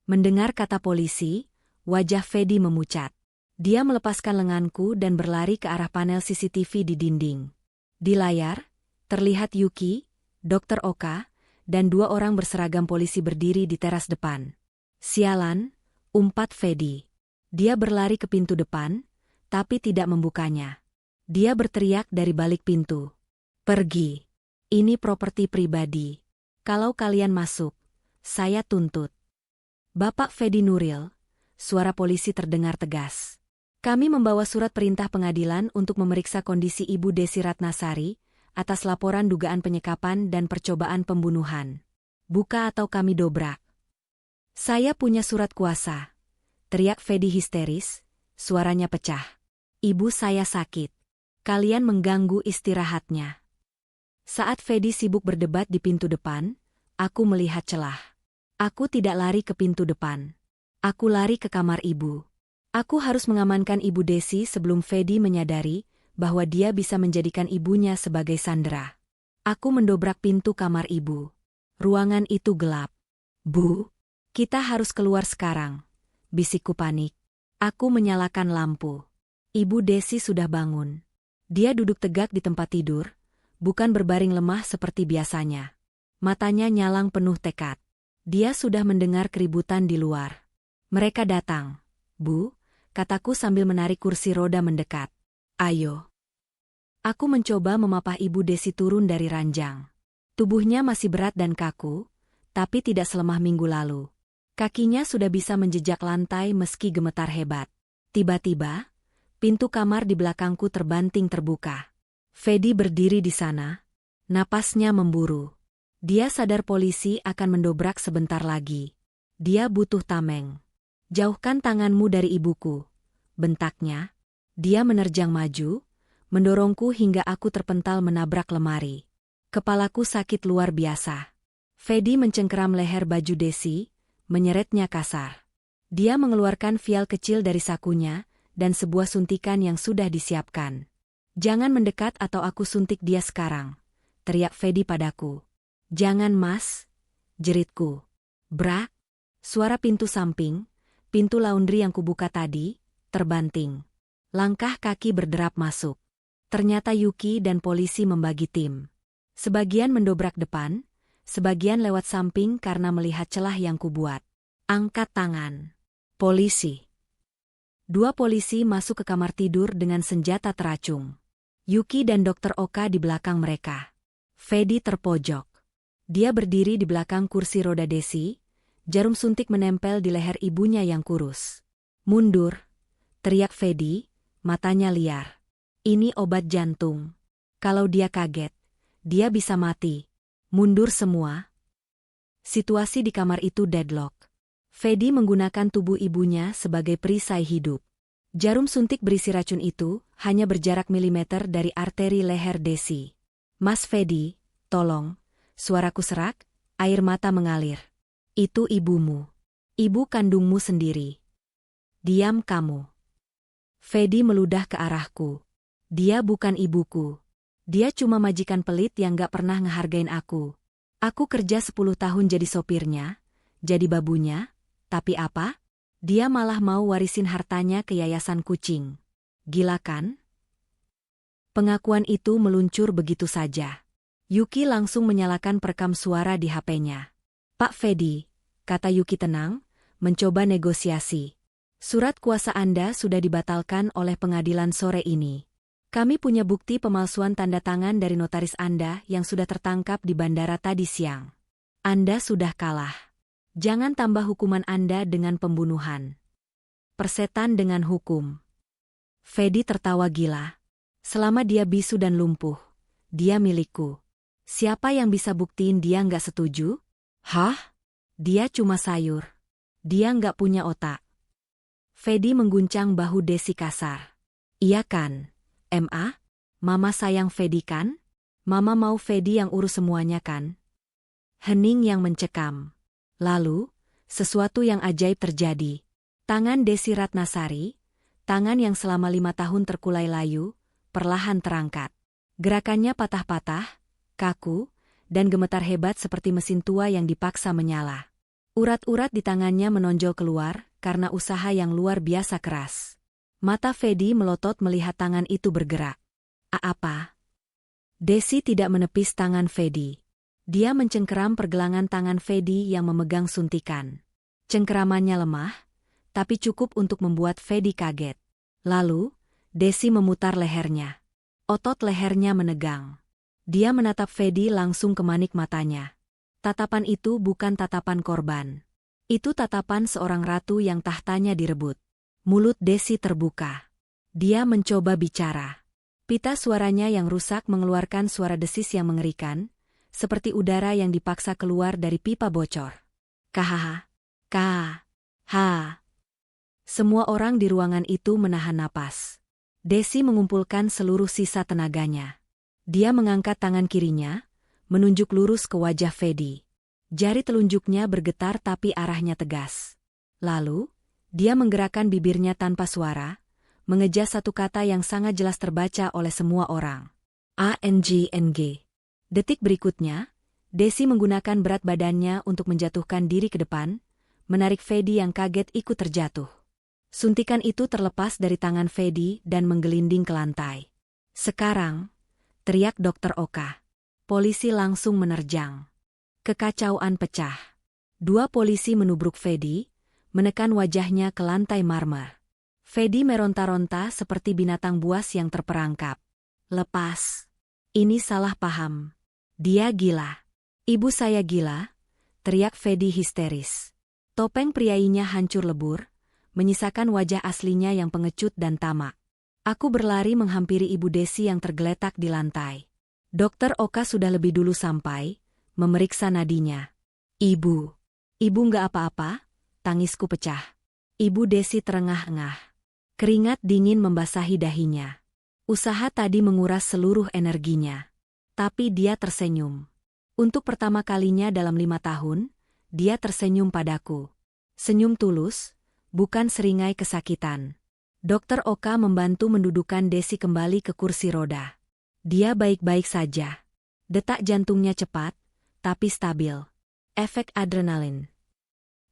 Mendengar kata polisi, wajah Fedi memucat. Dia melepaskan lenganku dan berlari ke arah panel CCTV di dinding. Di layar, terlihat Yuki, Dr. Oka, dan 2 orang berseragam polisi berdiri di teras depan. Sialan, umpat Fedi. Dia berlari ke pintu depan, tapi tidak membukanya. Dia berteriak dari balik pintu. Pergi. Ini properti pribadi. Kalau kalian masuk, saya tuntut. Bapak Fedi Nuril, suara polisi terdengar tegas. Kami membawa surat perintah pengadilan untuk memeriksa kondisi Ibu Desi Ratnasari atas laporan dugaan penyekapan dan percobaan pembunuhan. Buka atau kami dobrak. Saya punya surat kuasa. Teriak Fedi histeris, suaranya pecah. Ibu saya sakit. Kalian mengganggu istirahatnya. Saat Fedi sibuk berdebat di pintu depan, aku melihat celah. Aku tidak lari ke pintu depan. Aku lari ke kamar ibu. Aku harus mengamankan Ibu Desi sebelum Fedi menyadari bahwa dia bisa menjadikan ibunya sebagai sandera. Aku mendobrak pintu kamar ibu. Ruangan itu gelap. Bu, kita harus keluar sekarang. Bisikku panik. Aku menyalakan lampu. Ibu Desi sudah bangun. Dia duduk tegak di tempat tidur, bukan berbaring lemah seperti biasanya. Matanya nyalang penuh tekad. Dia sudah mendengar keributan di luar. Mereka datang. Bu, kataku sambil menarik kursi roda mendekat. Ayo. Aku mencoba memapah Ibu Desi turun dari ranjang. Tubuhnya masih berat dan kaku, tapi tidak selemah minggu lalu. Kakinya sudah bisa menjejak lantai meski gemetar hebat. Tiba-tiba, pintu kamar di belakangku terbanting terbuka. Fedi berdiri di sana. Napasnya memburu. Dia sadar polisi akan mendobrak sebentar lagi. Dia butuh tameng. Jauhkan tanganmu dari ibuku. Bentaknya. Dia menerjang maju, mendorongku hingga aku terpental menabrak lemari. Kepalaku sakit luar biasa. Fedi mencengkeram leher baju Desi, menyeretnya kasar. Dia mengeluarkan vial kecil dari sakunya, dan sebuah suntikan yang sudah disiapkan. Jangan mendekat atau aku suntik dia sekarang, teriak Fedi padaku. Jangan mas, jeritku. Brak, suara pintu samping, pintu laundry yang kubuka tadi, terbanting. Langkah kaki berderap masuk. Ternyata Yuki dan polisi membagi tim. Sebagian mendobrak depan, sebagian lewat samping karena melihat celah yang kubuat. Angkat tangan. Polisi. 2 polisi masuk ke kamar tidur dengan senjata teracung. Yuki dan Dr. Oka di belakang mereka. Fedi terpojok. Dia berdiri di belakang kursi roda Desi, jarum suntik menempel di leher ibunya yang kurus. Mundur, teriak Fedi, matanya liar. Ini obat jantung. Kalau dia kaget, dia bisa mati. Mundur semua. Situasi di kamar itu deadlock. Fedi menggunakan tubuh ibunya sebagai perisai hidup. Jarum suntik berisi racun itu hanya berjarak milimeter dari arteri leher Desi. Mas Fedi, tolong. Suaraku serak, air mata mengalir. Itu ibumu. Ibu kandungmu sendiri. Diam kamu. Fedi meludah ke arahku. Dia bukan ibuku. Dia cuma majikan pelit yang gak pernah ngehargain aku. Aku kerja 10 tahun jadi sopirnya, jadi babunya, tapi apa? Dia malah mau warisin hartanya ke yayasan kucing. Gila kan? Pengakuan itu meluncur begitu saja. Yuki langsung menyalakan perekam suara di HP-nya. Pak Fedi, kata Yuki tenang, mencoba negosiasi. Surat kuasa Anda sudah dibatalkan oleh pengadilan sore ini. Kami punya bukti pemalsuan tanda tangan dari notaris Anda yang sudah tertangkap di bandara tadi siang. Anda sudah kalah. Jangan tambah hukuman Anda dengan pembunuhan. Persetan dengan hukum. Fedi tertawa gila. Selama dia bisu dan lumpuh, dia milikku. Siapa yang bisa buktiin dia nggak setuju? Hah? Dia cuma sayur. Dia nggak punya otak. Fedi mengguncang bahu Desi kasar. Iya kan? Ma? Mama sayang Fedi kan? Mama mau Fedi yang urus semuanya kan? Hening yang mencekam. Lalu, sesuatu yang ajaib terjadi. Tangan Desi Ratnasari, tangan yang selama 5 tahun terkulai layu, perlahan terangkat. Gerakannya patah-patah, kaku, dan gemetar hebat seperti mesin tua yang dipaksa menyala. Urat-urat di tangannya menonjol keluar karena usaha yang luar biasa keras. Mata Fedi melotot melihat tangan itu bergerak. Apa? Desi tidak menepis tangan Fedi. Dia mencengkeram pergelangan tangan Fedi yang memegang suntikan. Cengkeramannya lemah, tapi cukup untuk membuat Fedi kaget. Lalu, Desi memutar lehernya. Otot lehernya menegang. Dia menatap Fedi langsung ke manik matanya. Tatapan itu bukan tatapan korban. Itu tatapan seorang ratu yang tahtanya direbut. Mulut Desi terbuka. Dia mencoba bicara. Pita suaranya yang rusak mengeluarkan suara desis yang mengerikan, seperti udara yang dipaksa keluar dari pipa bocor. Kahaha. Kah. Semua orang di ruangan itu menahan napas. Desi mengumpulkan seluruh sisa tenaganya. Dia mengangkat tangan kirinya, menunjuk lurus ke wajah Fedi. Jari telunjuknya bergetar tapi arahnya tegas. Lalu, dia menggerakkan bibirnya tanpa suara, mengeja satu kata yang sangat jelas terbaca oleh semua orang. ANGNG. Detik berikutnya, Desi menggunakan berat badannya untuk menjatuhkan diri ke depan, menarik Fedi yang kaget ikut terjatuh. Suntikan itu terlepas dari tangan Fedi dan menggelinding ke lantai. Sekarang, teriak Dokter Oka. Polisi langsung menerjang. Kekacauan pecah. 2 polisi menubruk Fedi, menekan wajahnya ke lantai marmer. Fedi meronta-ronta seperti binatang buas yang terperangkap. Lepas. Ini salah paham. Dia gila. Ibu saya gila, teriak Fedi histeris. Topeng priainya hancur lebur, menyisakan wajah aslinya yang pengecut dan tamak. Aku berlari menghampiri Ibu Desi yang tergeletak di lantai. Dokter Oka sudah lebih dulu sampai, memeriksa nadinya. Ibu nggak apa-apa? Tangisku pecah. Ibu Desi terengah-engah. Keringat dingin membasahi dahinya. Usaha tadi menguras seluruh energinya. Tapi dia tersenyum. Untuk pertama kalinya dalam 5 tahun, dia tersenyum padaku. Senyum tulus, bukan seringai kesakitan. Dokter Oka membantu mendudukan Desi kembali ke kursi roda. Dia baik-baik saja. Detak jantungnya cepat, tapi stabil. Efek adrenalin.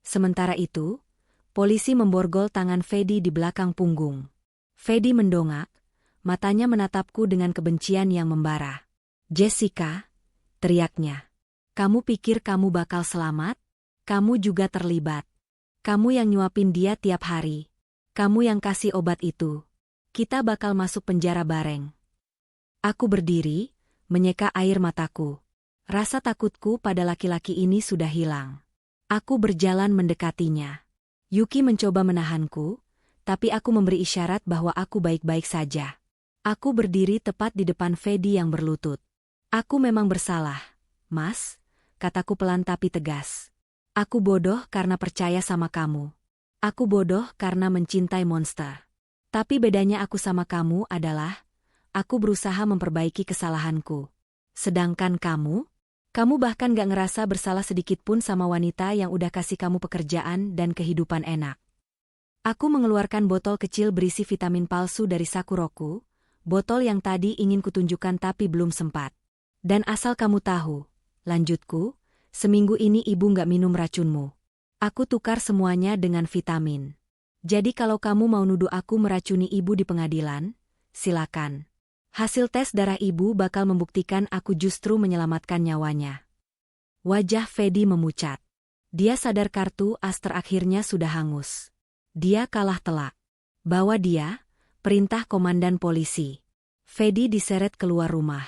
Sementara itu, polisi memborgol tangan Fedi di belakang punggung. Fedi mendongak, matanya menatapku dengan kebencian yang membara. Jessica, teriaknya. Kamu pikir kamu bakal selamat? Kamu juga terlibat. Kamu yang nyuapin dia tiap hari. Kamu yang kasih obat itu. Kita bakal masuk penjara bareng. Aku berdiri, menyeka air mataku. Rasa takutku pada laki-laki ini sudah hilang. Aku berjalan mendekatinya. Yuki mencoba menahanku, tapi aku memberi isyarat bahwa aku baik-baik saja. Aku berdiri tepat di depan Fedi yang berlutut. Aku memang bersalah, Mas, kataku pelan tapi tegas. Aku bodoh karena percaya sama kamu. Aku bodoh karena mencintai monster. Tapi bedanya aku sama kamu adalah, aku berusaha memperbaiki kesalahanku. Sedangkan kamu bahkan gak ngerasa bersalah sedikit pun sama wanita yang udah kasih kamu pekerjaan dan kehidupan enak. Aku mengeluarkan botol kecil berisi vitamin palsu dari Sakuroku, botol yang tadi ingin kutunjukkan tapi belum sempat. Dan asal kamu tahu, lanjutku, Seminggu ini ibu nggak minum racunmu. Aku tukar semuanya dengan vitamin. Jadi kalau kamu mau nuduh aku meracuni ibu di pengadilan, silakan. Hasil tes darah ibu bakal membuktikan aku justru menyelamatkan nyawanya. Wajah Fedi memucat. Dia sadar kartu as terakhirnya sudah hangus. Dia kalah telak. Bawa dia, perintah komandan polisi. Fedi diseret keluar rumah.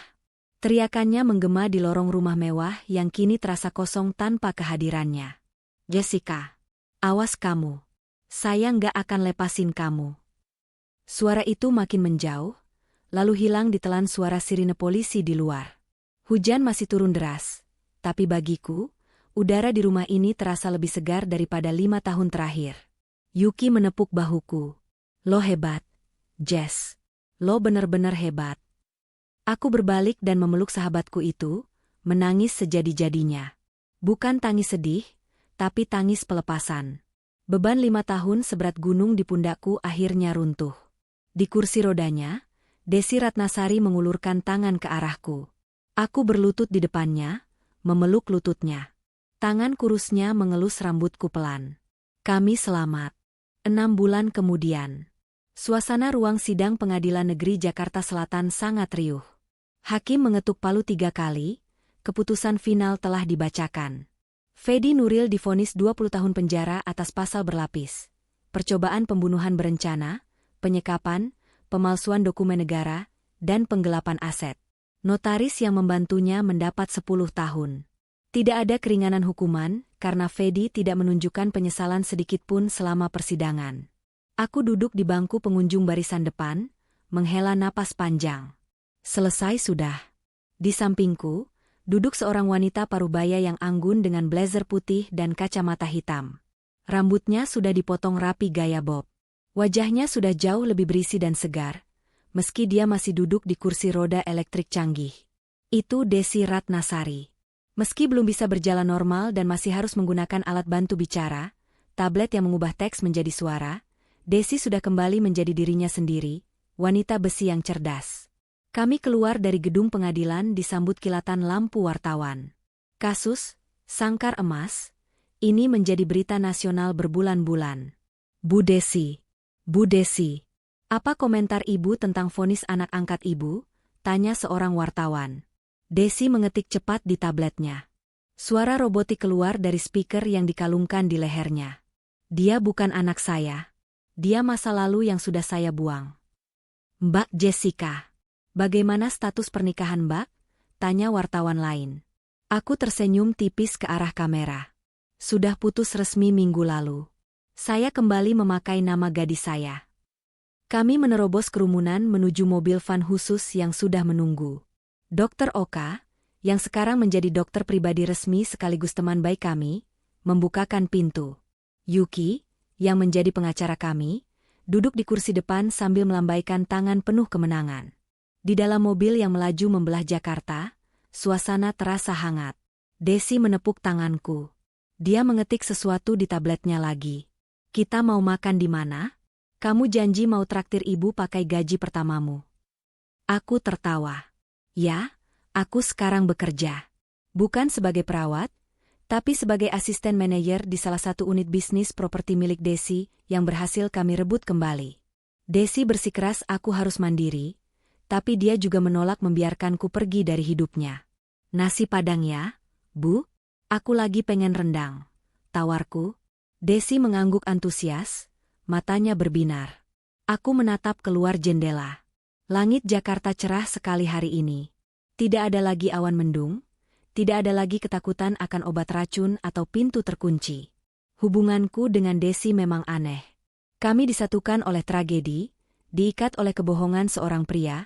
Teriakannya menggema di lorong rumah mewah yang kini terasa kosong tanpa kehadirannya. Jessica, awas kamu. Saya nggak akan lepasin kamu. Suara itu makin menjauh, lalu hilang ditelan suara sirine polisi di luar. Hujan masih turun deras, tapi bagiku, udara di rumah ini terasa lebih segar daripada 5 tahun terakhir. Yuki menepuk bahuku. Lo hebat, Jess. Lo bener-bener hebat. Aku berbalik dan memeluk sahabatku itu, menangis sejadi-jadinya. Bukan tangis sedih, tapi tangis pelepasan. Beban 5 tahun seberat gunung di pundakku akhirnya runtuh. Di kursi rodanya, Desi Ratnasari mengulurkan tangan ke arahku. Aku berlutut di depannya, memeluk lututnya. Tangan kurusnya mengelus rambutku pelan. Kami selamat. 6 bulan kemudian. Suasana ruang sidang Pengadilan Negeri Jakarta Selatan sangat riuh. Hakim mengetuk palu 3 kali, keputusan final telah dibacakan. Fedi Nuril divonis 20 tahun penjara atas pasal berlapis. Percobaan pembunuhan berencana, penyekapan, pemalsuan dokumen negara, dan penggelapan aset. Notaris yang membantunya mendapat 10 tahun. Tidak ada keringanan hukuman, karena Fedi tidak menunjukkan penyesalan sedikitpun selama persidangan. Aku duduk di bangku pengunjung barisan depan, menghela napas panjang. Selesai sudah. Di sampingku, duduk seorang wanita parubaya yang anggun dengan blazer putih dan kacamata hitam. Rambutnya sudah dipotong rapi gaya bob. Wajahnya sudah jauh lebih berisi dan segar, meski dia masih duduk di kursi roda elektrik canggih. Itu Desi Ratnasari. Meski belum bisa berjalan normal dan masih harus menggunakan alat bantu bicara, tablet yang mengubah teks menjadi suara, Desi sudah kembali menjadi dirinya sendiri, wanita besi yang cerdas. Kami keluar dari gedung pengadilan disambut kilatan lampu wartawan. Kasus Sangkar Emas ini menjadi berita nasional berbulan-bulan. Bu Desi, apa komentar ibu tentang vonis anak angkat ibu? Tanya seorang wartawan. Desi mengetik cepat di tabletnya. Suara robotik keluar dari speaker yang dikalungkan di lehernya. Dia bukan anak saya. Dia masa lalu yang sudah saya buang. Mbak Jessica. Bagaimana status pernikahan Mbak? Tanya wartawan lain. Aku tersenyum tipis ke arah kamera. Sudah putus resmi minggu lalu. Saya kembali memakai nama gadis saya. Kami menerobos kerumunan menuju mobil van khusus yang sudah menunggu. Dr. Oka, yang sekarang menjadi dokter pribadi resmi sekaligus teman baik kami, membukakan pintu. Yuki, yang menjadi pengacara kami, duduk di kursi depan sambil melambaikan tangan penuh kemenangan. Di dalam mobil yang melaju membelah Jakarta, suasana terasa hangat. Desi menepuk tanganku. Dia mengetik sesuatu di tabletnya lagi. Kita mau makan di mana? Kamu janji mau traktir ibu pakai gaji pertamamu. Aku tertawa. Ya, aku sekarang bekerja. Bukan sebagai perawat, tapi sebagai asisten manajer di salah satu unit bisnis properti milik Desi yang berhasil kami rebut kembali. Desi bersikeras aku harus mandiri, tapi dia juga menolak membiarkanku pergi dari hidupnya. Nasi Padang ya, Bu? Aku lagi pengen rendang. Tawarku. Desi mengangguk antusias, matanya berbinar. Aku menatap keluar jendela. Langit Jakarta cerah sekali hari ini. Tidak ada lagi awan mendung, tidak ada lagi ketakutan akan obat racun atau pintu terkunci. Hubunganku dengan Desi memang aneh. Kami disatukan oleh tragedi, diikat oleh kebohongan seorang pria,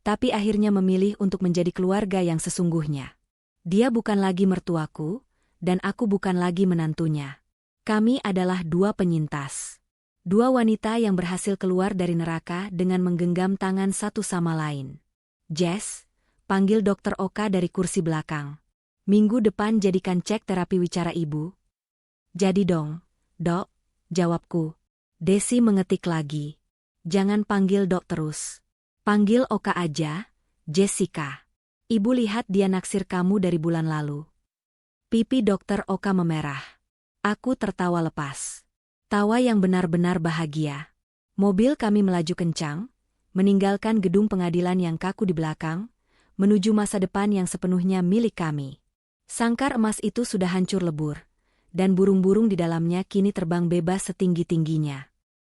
tapi akhirnya memilih untuk menjadi keluarga yang sesungguhnya. Dia bukan lagi mertuaku, dan aku bukan lagi menantunya. Kami adalah 2 penyintas. 2 wanita yang berhasil keluar dari neraka dengan menggenggam tangan satu sama lain. Jess, panggil Dr. Oka dari kursi belakang. Minggu depan jadikan cek terapi wicara ibu. Jadi dong, Dok, jawabku. Desi mengetik lagi. Jangan panggil Dok terus. Panggil Oka aja, Jessica. Ibu lihat dia naksir kamu dari bulan lalu. Pipi Dokter Oka memerah. Aku tertawa lepas. Tawa yang benar-benar bahagia. Mobil kami melaju kencang, meninggalkan gedung pengadilan yang kaku di belakang, menuju masa depan yang sepenuhnya milik kami. Sangkar emas itu sudah hancur lebur, dan burung-burung di dalamnya kini terbang bebas setinggi-tingginya.